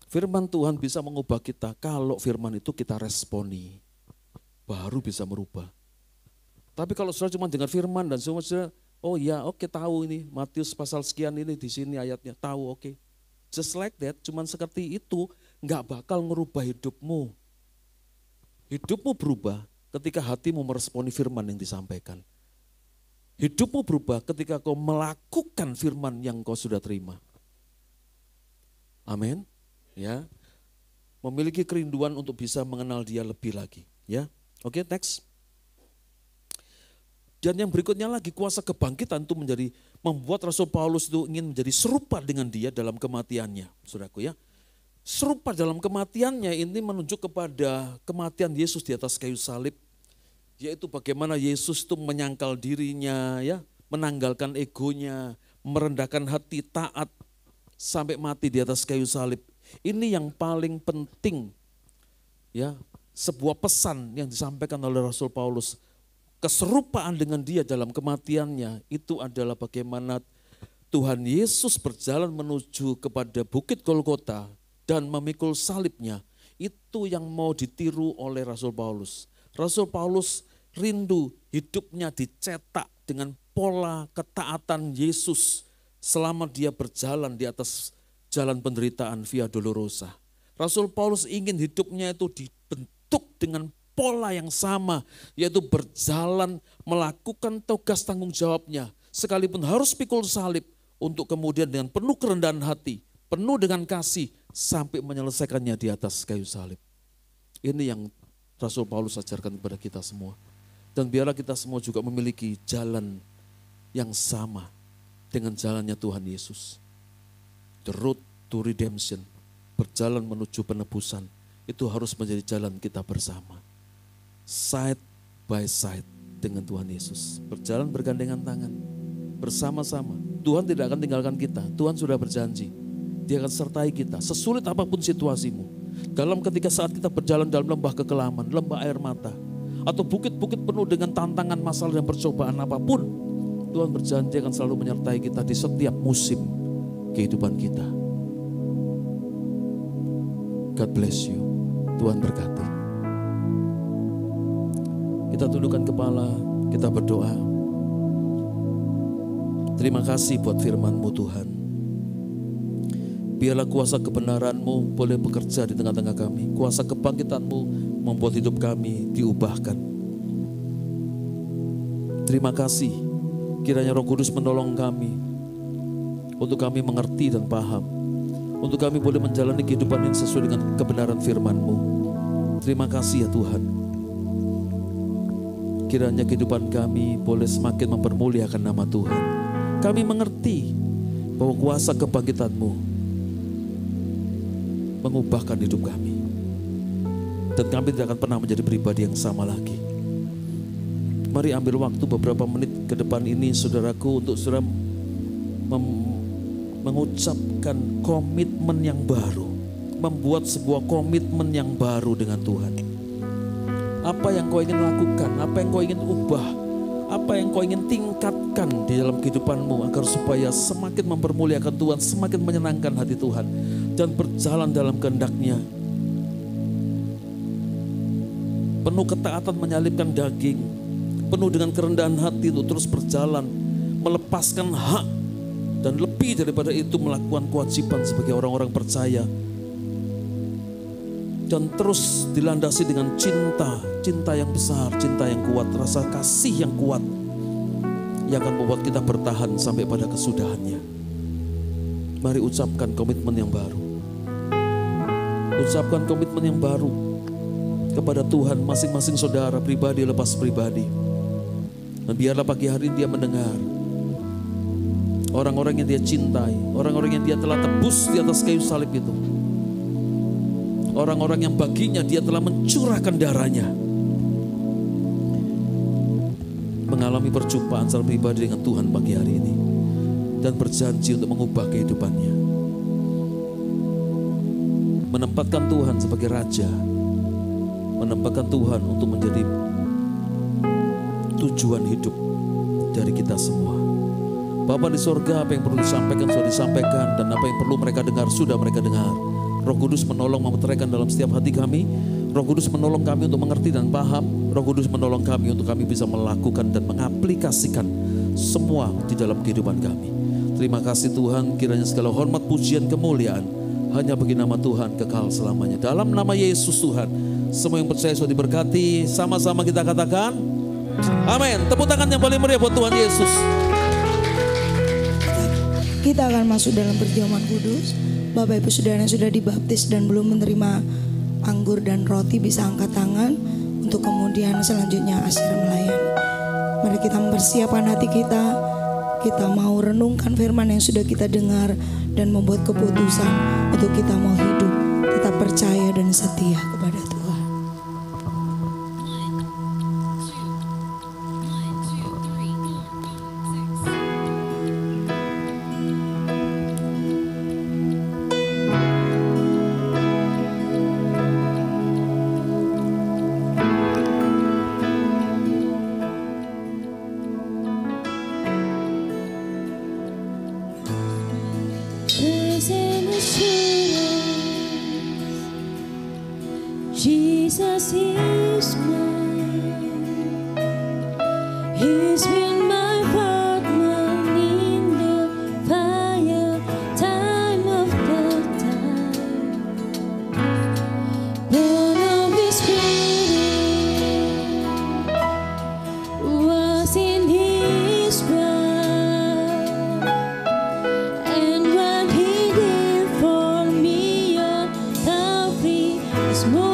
Firman Tuhan bisa mengubah kita kalau firman itu kita responi, baru bisa merubah. Tapi kalau saudara cuma dengar firman dan semua saudara, oh ya oke tahu ini, Matius pasal sekian ini di sini ayatnya, tahu oke. Just like that, cuma seperti itu, nggak bakal ngerubah hidupmu. Hidupmu berubah ketika hatimu meresponi firman yang disampaikan. Hidupmu berubah ketika kau melakukan firman yang kau sudah terima. Amin. Ya. Memiliki kerinduan untuk bisa mengenal dia lebih lagi, ya. Oke, next. Dan yang berikutnya lagi kuasa kebangkitan itu membuat Rasul Paulus itu ingin menjadi serupa dengan dia dalam kematiannya, saudaraku ya. Serupa dalam kematiannya ini menunjuk kepada kematian Yesus di atas kayu salib, yaitu bagaimana Yesus itu menyangkal dirinya, ya, menanggalkan egonya, merendahkan hati, taat sampai mati di atas kayu salib. Ini yang paling penting, ya, sebuah pesan yang disampaikan oleh Rasul Paulus. Keserupaan dengan dia dalam kematiannya itu adalah bagaimana Tuhan Yesus berjalan menuju kepada Bukit Golgota dan memikul salibnya. Itu yang mau ditiru oleh Rasul Paulus. Rasul Paulus rindu hidupnya dicetak dengan pola ketaatan Yesus selama dia berjalan di atas jalan penderitaan Via Dolorosa. Rasul Paulus ingin hidupnya itu dibentuk dengan pola yang sama, yaitu berjalan melakukan tugas tanggung jawabnya, sekalipun harus pikul salib, untuk kemudian dengan penuh kerendahan hati, penuh dengan kasih, sampai menyelesaikannya di atas kayu salib. Ini yang Rasul Paulus ajarkan kepada kita semua. Dan biarlah kita semua juga memiliki jalan yang sama dengan jalannya Tuhan Yesus. The road to redemption, berjalan menuju penebusan, itu harus menjadi jalan kita bersama. Side by side dengan Tuhan Yesus. Berjalan bergandengan tangan, bersama-sama. Tuhan tidak akan tinggalkan kita, Tuhan sudah berjanji. Dia akan sertai kita, sesulit apapun situasimu. Ketika saat kita berjalan dalam lembah kekelaman, lembah air mata, atau bukit-bukit penuh dengan tantangan, masalah dan percobaan apapun, Tuhan berjanji akan selalu menyertai kita di setiap musim kehidupan kita. God bless you. Tuhan berkati. Kita tundukkan kepala, kita berdoa. Terima kasih buat firman-Mu Tuhan. Biarlah kuasa kebenaran-Mu boleh bekerja di tengah-tengah kami. Kuasa kebangkitan-Mu membuat hidup kami diubahkan. Terima kasih, kiranya Roh Kudus menolong kami untuk kami mengerti dan paham, untuk kami boleh menjalani kehidupan ini sesuai dengan kebenaran firman-Mu. Terima kasih ya Tuhan. Kiranya kehidupan kami boleh semakin mempermuliakan nama Tuhan. Kami mengerti bahwa kuasa kebangkitan-Mu mengubahkan hidup kami. Dan kami tidak akan pernah menjadi pribadi yang sama lagi. Mari ambil waktu beberapa menit ke depan ini saudaraku, untuk saudara mengucapkan komitmen yang baru. Membuat sebuah komitmen yang baru dengan Tuhan. Apa yang kau ingin lakukan, apa yang kau ingin ubah, Apa yang kau ingin tingkatkan di dalam kehidupanmu agar supaya semakin mempermuliakan Tuhan, semakin menyenangkan hati Tuhan dan berjalan dalam kehendak-Nya. Penuh ketaatan menyalibkan daging, penuh dengan kerendahan hati untuk terus berjalan, melepaskan hak dan lebih daripada itu melakukan kewajiban sebagai orang-orang percaya. Dan terus dilandasi dengan cinta, cinta yang besar, cinta yang kuat, rasa kasih yang kuat yang akan membuat kita bertahan sampai pada kesudahannya. Mari ucapkan komitmen yang baru. Ucapkan komitmen yang baru kepada Tuhan masing-masing saudara, pribadi lepas pribadi. Dan biarlah pagi hari dia mendengar orang-orang yang dia cintai, orang-orang yang dia telah tebus di atas kayu salib itu. Orang-orang yang baginya dia telah mencurahkan darahnya. Mengalami perjumpaan secara pribadi dengan Tuhan pagi hari ini. Dan berjanji untuk mengubah kehidupannya. Menempatkan Tuhan sebagai Raja. Menempatkan Tuhan untuk menjadi tujuan hidup dari kita semua. Bapa di sorga, apa yang perlu disampaikan sudah disampaikan. Dan apa yang perlu mereka dengar sudah mereka dengar. Roh Kudus menolong memeteraikan dalam setiap hati kami. Roh Kudus menolong kami untuk mengerti dan paham. Roh Kudus menolong kami untuk kami bisa melakukan dan mengaplikasikan semua di dalam kehidupan kami. Terima kasih Tuhan, kiranya segala hormat, pujian, kemuliaan hanya bagi nama Tuhan kekal selamanya. Dalam nama Yesus Tuhan, semua yang percaya sudah diberkati. Sama-sama kita katakan amin. Tepuk tangan yang paling meriah buat Tuhan Yesus. Kita akan masuk dalam perjamuan kudus. Bapak Ibu Saudara yang sudah dibaptis dan belum menerima anggur dan roti bisa angkat tangan untuk kemudian selanjutnya asyir melayani. Mari kita mempersiapkan hati kita. Kita mau renungkan firman yang sudah kita dengar dan membuat keputusan untuk kita mau hidup tetap percaya dan setia kepada Tuhan. Jesus is mine. He's been my partner in the fire, time after time. Born of His Spirit, was in His blood, and what He did for me on Calvary is more.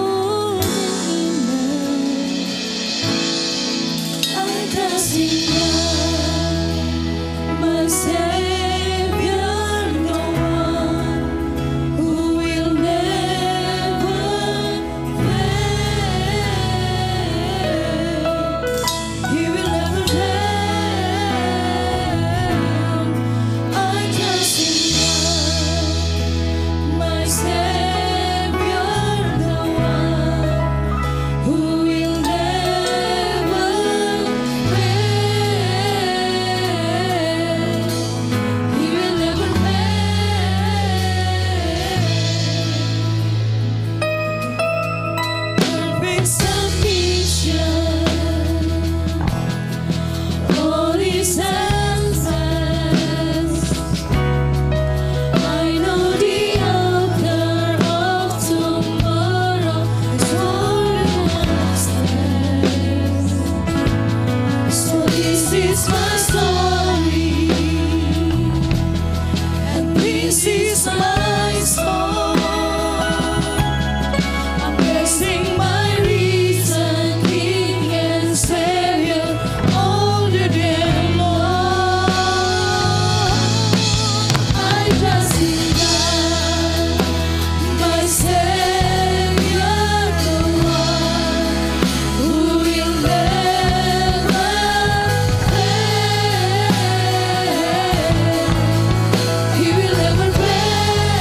He will never fail.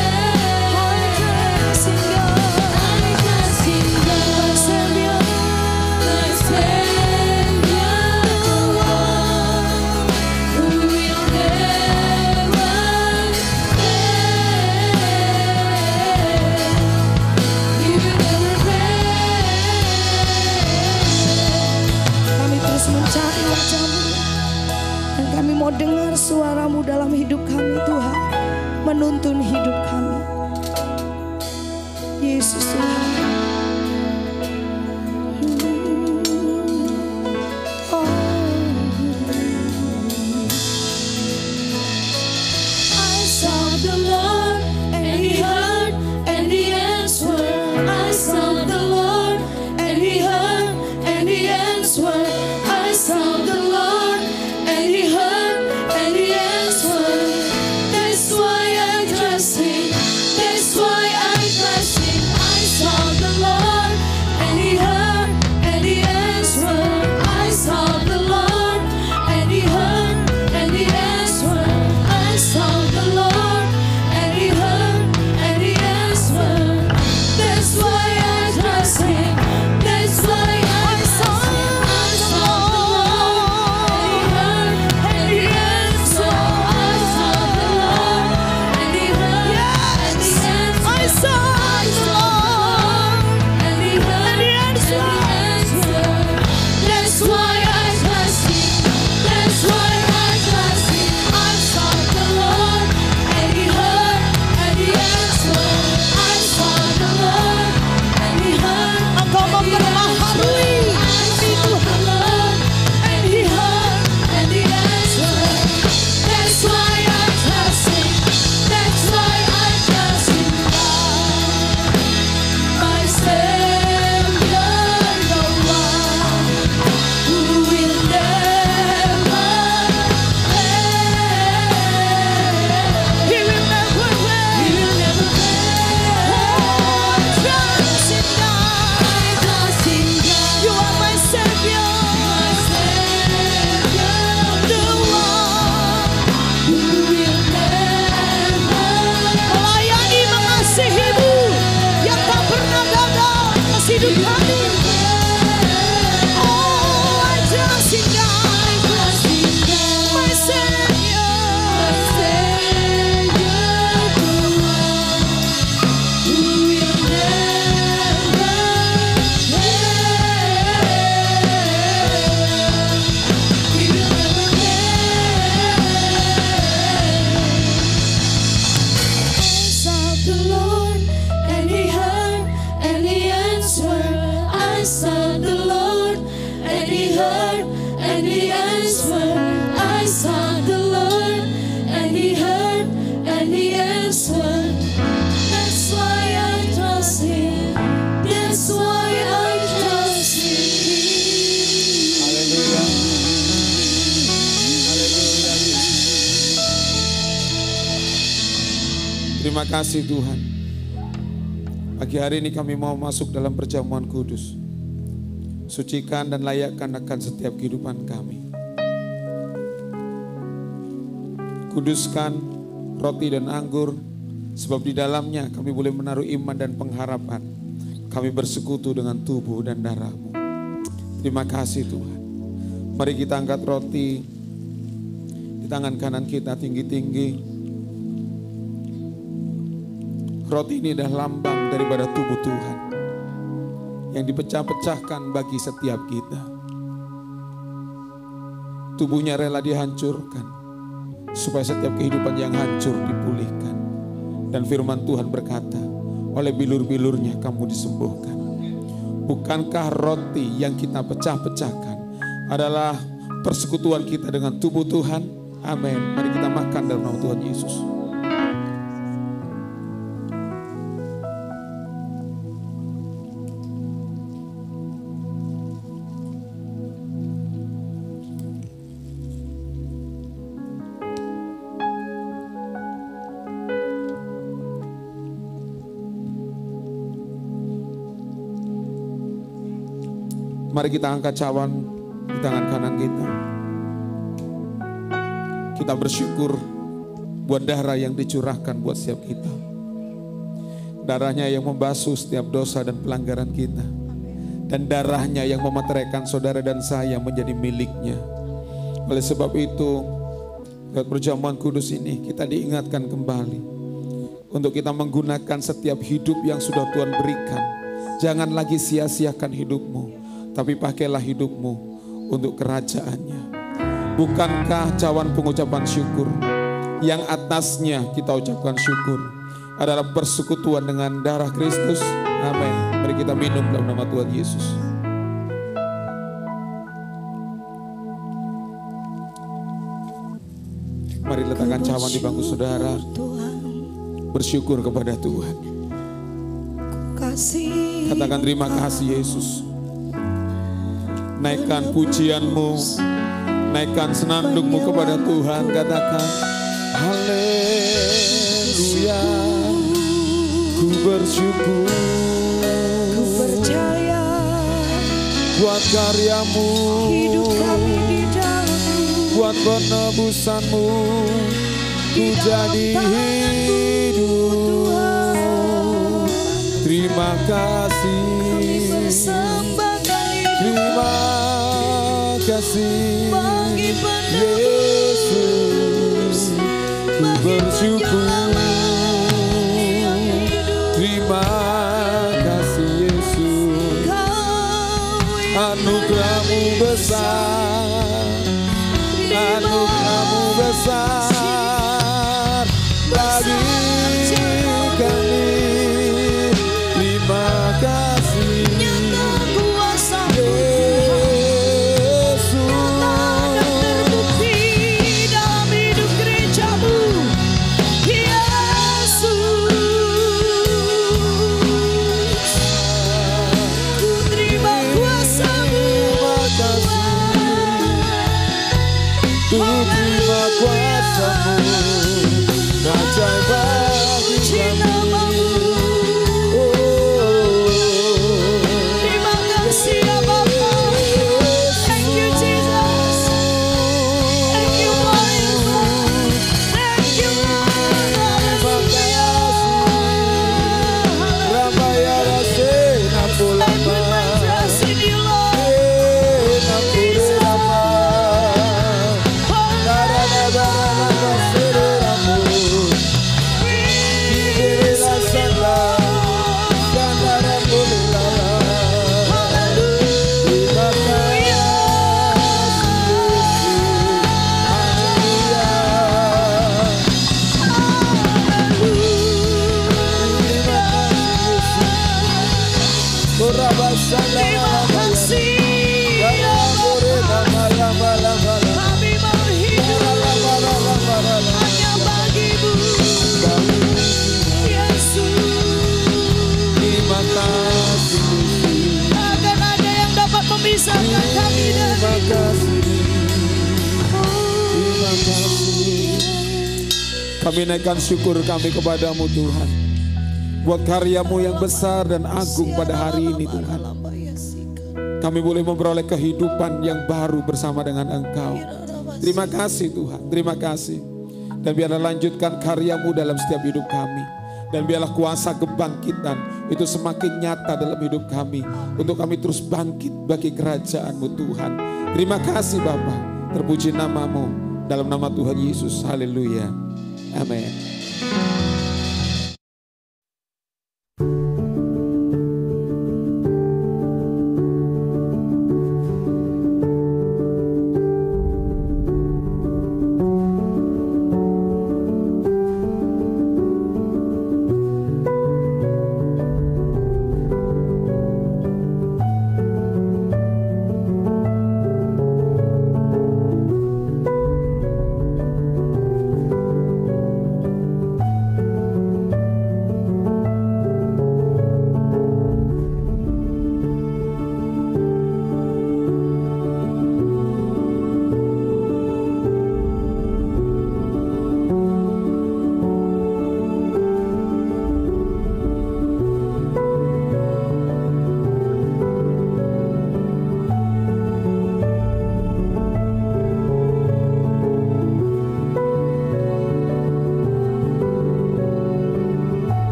kuasa-Mu dalam hidup kami Tuhan, menuntun hidup kami. Yesus Tuhan. I sought the Lord, and He heard, and He answered. I sought the Lord, and He heard, and He answered. I sought the Lord, and He heard, and He answered. That's why I trust Him. That's why I trust Him. I sought the Lord, and He heard, and He answered. I sought the Lord, and He heard, and He answered. I sought the Lord, and He heard, and He answered. That's why I trust Him. That's why I sought Him. I sought the Lord, and He heard, and He answered. I sought the Lord, and He heard, and He answered. I sought the Lord, and He heard, and He answered. That's why I trust Him. That's why I trust Him. I sought the Lord, and He heard, and He answered. I sought the Lord, and He heard, Engkau memperbaharui I sought the Lord, and He heard, and He answered. That's why I trust Him. That's why I trust Him. God, my Savior, the one who will never fail. He will never He fail. will never fail. Trust in God. I trust in God. You are my Savior, My Savior, the one who will never melayani mengasihi-Mu yang tak pernah gagal atas hidup kami. Oh, I trust in God, trust in God. my Savior. My Savior, the one who will never fail. He will never fail. I sought the Lord, and He heard, and He answered. I sought the Lord, and He heard, and He answered. I sought the Lord, and He heard, and He answered. That's why I trust Him. That's why I trust Him. Haleluya. Terima kasih Tuhan. Pagi hari ini kami mau masuk dalam perjamuan kudus. Sucikan dan layakkan akan setiap kehidupan kami. Kuduskan roti dan anggur, sebab di dalamnya kami boleh menaruh iman dan pengharapan. Kami bersekutu dengan tubuh dan darah-Mu. Terima kasih Tuhan. Mari kita angkat roti di tangan kanan kita tinggi-tinggi. Roti ini adalah lambang daripada tubuh Tuhan yang dipecah-pecahkan bagi setiap kita. Tubuhnya rela dihancurkan supaya setiap kehidupan yang hancur dipulihkan. Dan firman Tuhan berkata, oleh bilur-bilurnya kamu disembuhkan. Bukankah roti yang kita pecah-pecahkan adalah persekutuan kita dengan tubuh Tuhan? Amin. Mari kita makan dalam nama Tuhan Yesus. Mari kita angkat cawan di tangan kanan kita. Kita bersyukur buat darah yang dicurahkan buat setiap kita. Darahnya yang membasuh setiap dosa dan pelanggaran kita. Dan darahnya yang memeteraikan saudara dan saya menjadi miliknya. Oleh sebab itu, lewat perjamuan kudus ini kita diingatkan kembali untuk kita menggunakan setiap hidup yang sudah Tuhan berikan. Jangan lagi sia-siakan hidupmu, tapi pakailah hidupmu untuk kerajaan-Nya. Bukankah cawan pengucapan syukur yang atasnya kita ucapkan syukur adalah persekutuan dengan darah Kristus. Amin. Mari kita minum dalam nama Tuhan Yesus. Mari letakkan cawan di bangku saudara. Bersyukur kepada Tuhan. Katakan terima kasih Yesus. Naikkan pujianmu, naikkan senandungmu kepada Tuhan. Katakan haleluya. Ku bersyukur, ku percaya buat karyamu, hidup kami di dalam-Mu, buat penebusanmu. Ku jadi hidup. Terima kasih, terima kasih Yesus. Ku bersyukur. Terima kasih Yesus. Anugerah-Mu besar, anugerah-Mu besar bagi kami. Terima kasih Yesus. Terbukti dalam hidup gereja-Mu, Yesus. Ku terima kuasa-Mu, ku terima kuasa-Mu, ajaib bagi kami. Kami naikkan syukur kami kepadamu Tuhan, buat karyamu yang besar dan agung pada hari ini Tuhan. Kami boleh memperoleh kehidupan yang baru bersama dengan Engkau. Terima kasih Tuhan, terima kasih. Dan biarlah lanjutkan karyamu dalam setiap hidup kami. Dan biarlah kuasa kebangkitan itu semakin nyata dalam hidup kami, untuk kami terus bangkit bagi kerajaan-Mu Tuhan. Terima kasih Bapa, terpuji nama-Mu, dalam nama Tuhan Yesus. Haleluya. Amin.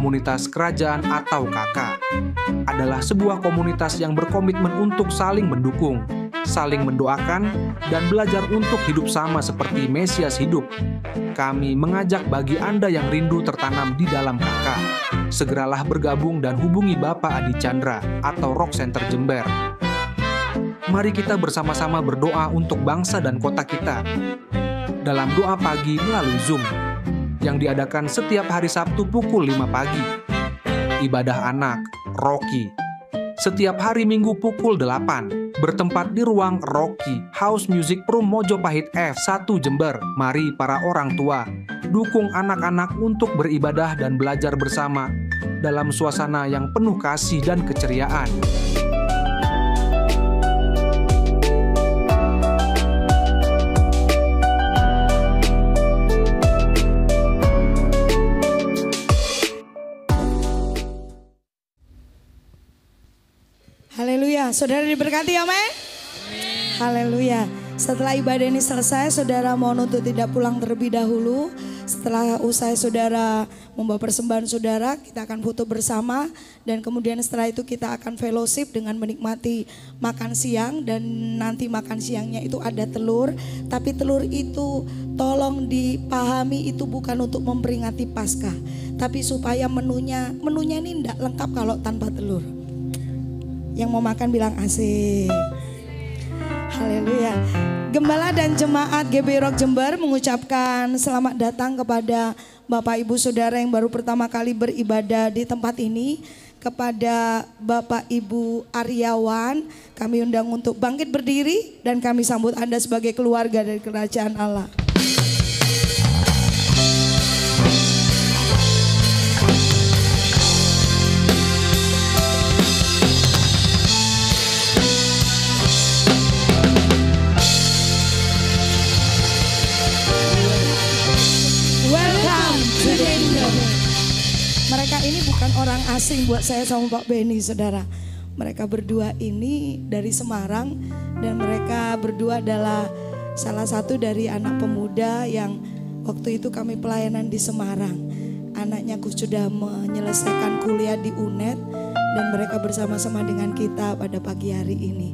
komunitas kerajaan atau KK adalah sebuah komunitas yang berkomitmen untuk saling mendukung, saling mendoakan, dan belajar untuk hidup sama seperti Mesias hidup. Kami mengajak bagi Anda yang rindu tertanam di dalam KK, segeralah bergabung dan hubungi Bapak Adi Chandra atau Rock Center Jember. Mari kita bersama-sama berdoa untuk bangsa dan kota kita dalam doa pagi melalui Zoom yang diadakan setiap hari Sabtu pukul 5 pagi. Ibadah anak, Rocky, setiap hari Minggu pukul 8, bertempat di ruang Rocky House Music Room Mojopahit F1 Jember. Mari para orang tua, dukung anak-anak untuk beribadah dan belajar bersama dalam suasana yang penuh kasih dan keceriaan. Haleluya, saudara diberkati, amin. Haleluya. Setelah ibadah ini selesai, saudara mohon untuk tidak pulang terlebih dahulu. Setelah usai saudara membawa persembahan saudara, kita akan foto bersama. Dan kemudian setelah itu kita akan fellowship dengan menikmati makan siang. Dan nanti makan siangnya itu ada telur. Tapi telur itu tolong dipahami itu bukan untuk memperingati Paskah. Tapi supaya menunya ini tidak lengkap kalau tanpa telur. Yang mau makan bilang asik. Haleluya. Gembala dan jemaat GB Rock Jember mengucapkan selamat datang kepada Bapak Ibu Saudara yang baru pertama kali beribadah di tempat ini. Kepada Bapak Ibu Aryawan, kami undang untuk bangkit berdiri dan kami sambut Anda sebagai keluarga dari kerajaan Allah. Mereka ini bukan orang asing buat saya sama Pak Benny, saudara. Mereka berdua ini dari Semarang dan mereka berdua adalah salah satu dari anak pemuda yang waktu itu kami pelayanan di Semarang. Anaknya sudah menyelesaikan kuliah di UNED dan mereka bersama-sama dengan kita pada pagi hari ini.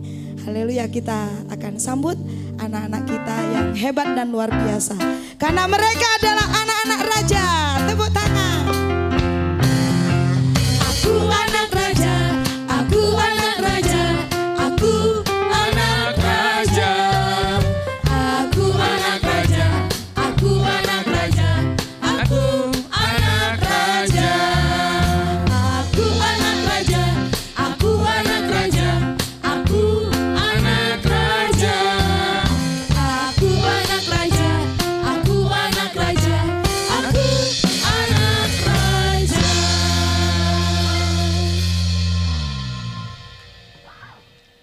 Haleluya, kita akan sambut anak-anak kita yang hebat dan luar biasa. Karena mereka adalah anak-anak raja. Tepuk tangan. Aku anak raja, aku anak raja, aku anak raja. Aku anak raja, aku anak raja, aku anak raja. Aku anak raja, aku anak raja, aku anak raja. Aku anak raja, aku anak raja, aku anak raja.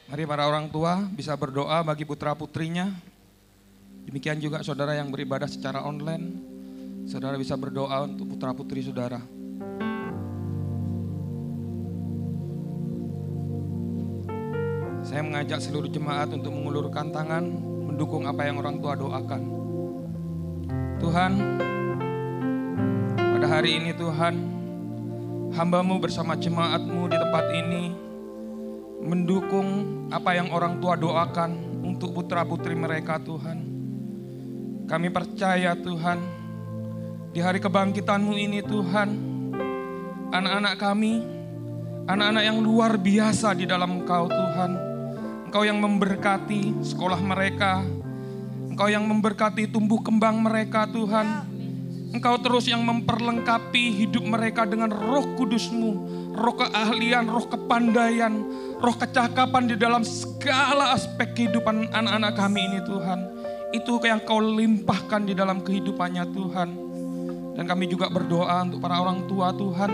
Mari para orang tua bisa berdoa bagi putra-putrinya. Demikian juga saudara yang beribadah secara online. Saudara bisa berdoa untuk putra-putri saudara. Saya mengajak seluruh jemaat untuk mengulurkan tangan, mendukung apa yang orang tua doakan. Tuhan, pada hari ini Tuhan, hamba-Mu bersama jemaat-Mu di tempat ini mendukung apa yang orang tua doakan untuk putra-putri mereka Tuhan. Kami percaya Tuhan, di hari kebangkitan-Mu ini Tuhan, anak-anak kami, anak-anak yang luar biasa di dalam Engkau Tuhan. Engkau yang memberkati sekolah mereka, Engkau yang memberkati tumbuh kembang mereka Tuhan. Engkau terus yang memperlengkapi hidup mereka dengan Roh Kudus-Mu, roh keahlian, roh kepandaian, roh kecakapan di dalam segala aspek kehidupan anak-anak kami ini Tuhan. Itu yang Kau limpahkan di dalam kehidupannya Tuhan. Dan kami juga berdoa untuk para orang tua Tuhan.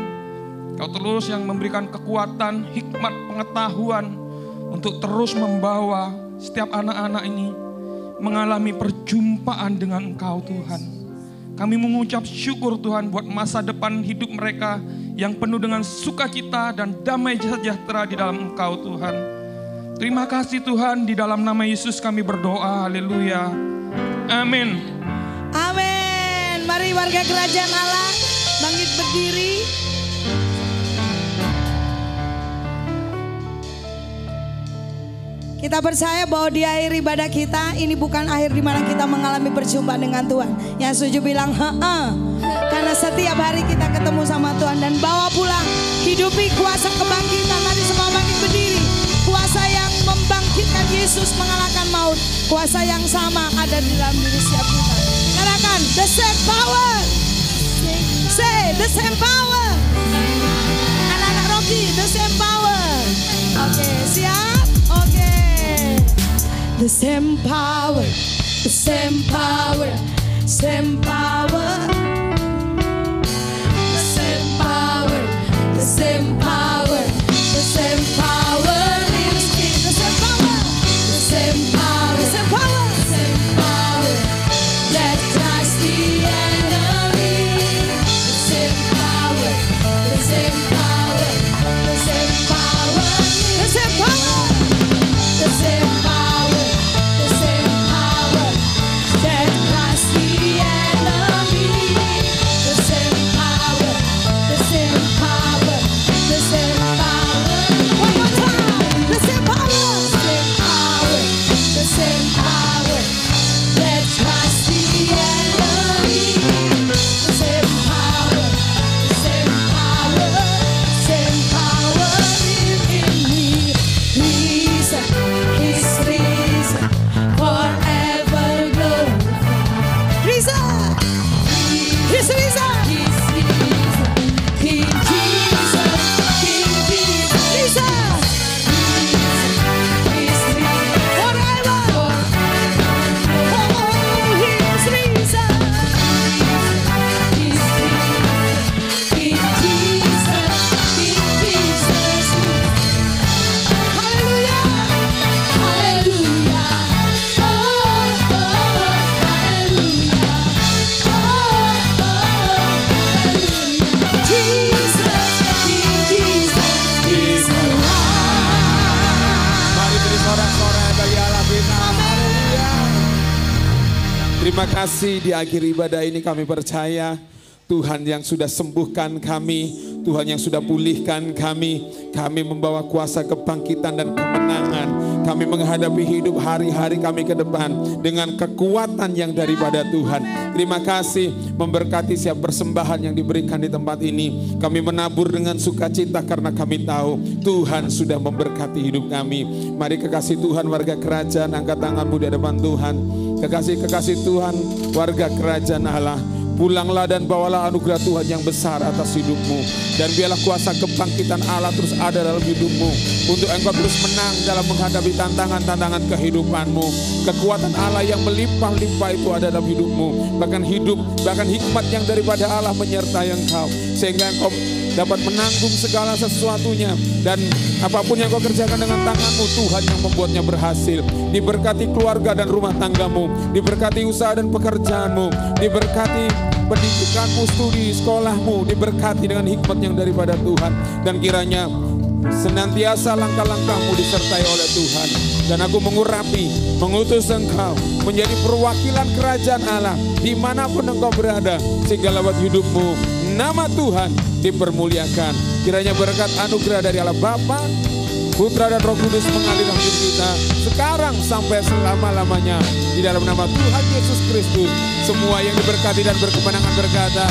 Kau terus yang memberikan kekuatan, hikmat, pengetahuan untuk terus membawa setiap anak-anak ini mengalami perjumpaan dengan Engkau Tuhan. Kami mengucap syukur Tuhan buat masa depan hidup mereka yang penuh dengan sukacita dan damai sejahtera di dalam Engkau Tuhan. Terima kasih Tuhan, di dalam nama Yesus kami berdoa, haleluya, amin. Amin. Mari warga kerajaan Allah bangkit berdiri. Kita percaya bahwa di akhir ibadah kita ini bukan akhir di mana kita mengalami perjumpaan dengan Tuhan. Yang setuju bilang karena setiap hari kita ketemu sama Tuhan. Dan bawa pulang, hidupi kuasa kebangkitan. Mari semua bangkit berdiri. Kuasa yang membangkitkan Yesus mengalahkan maut. Kuasa yang sama ada di dalam diri setiap kita. Katakan the same power. Say the same power. Anak-anak Rocky, the same power. Oke, siap? Oke. The same power, the same power, same power, the same power, the same power, the same power lives in the same power, the same power, the same power, the same power that drives the enemy, the same power, the same power, the same power, the same power, the same power. Terima kasih di akhir ibadah ini kami percaya Tuhan yang sudah sembuhkan kami, Tuhan yang sudah pulihkan kami membawa kuasa kebangkitan dan kemenangan. Kami menghadapi hidup hari-hari kami ke depan dengan kekuatan yang daripada Tuhan. Terima kasih memberkati setiap persembahan yang diberikan di tempat ini. Kami menabur dengan sukacita karena kami tahu Tuhan sudah memberkati hidup kami. Mari kekasih Tuhan warga kerajaan, angkat tanganmu di hadapan Tuhan. Kekasih-kekasih Tuhan warga kerajaan Allah, pulanglah dan bawalah anugerah Tuhan yang besar atas hidupmu. Dan biarlah kuasa kebangkitan Allah terus ada dalam hidupmu. Untuk engkau terus menang dalam menghadapi tantangan-tantangan kehidupanmu. Kekuatan Allah yang melimpah-limpah itu ada dalam hidupmu. Bahkan hikmat yang daripada Allah menyertai engkau. Sehingga engkau dapat menanggung segala sesuatunya. Dan apapun yang kau kerjakan dengan tanganmu, Tuhan yang membuatnya berhasil. Diberkati keluarga dan rumah tanggamu. Diberkati usaha dan pekerjaanmu. Diberkati pendidikanmu, studi sekolahmu. Diberkati dengan hikmat yang daripada Tuhan. Dan kiranya senantiasa langkah-langkahmu disertai oleh Tuhan. Dan aku mengutus engkau menjadi perwakilan kerajaan Allah dimanapun engkau berada. Sehingga lewat hidupmu nama Tuhan dipermuliakan. Kiranya berkat anugerah dari Allah Bapa, Putra dan Roh Kudus mengalir dalam hidup kita sekarang sampai selama-lamanya. Di dalam nama Tuhan Yesus Kristus, semua yang diberkati dan berkemenangan berkata,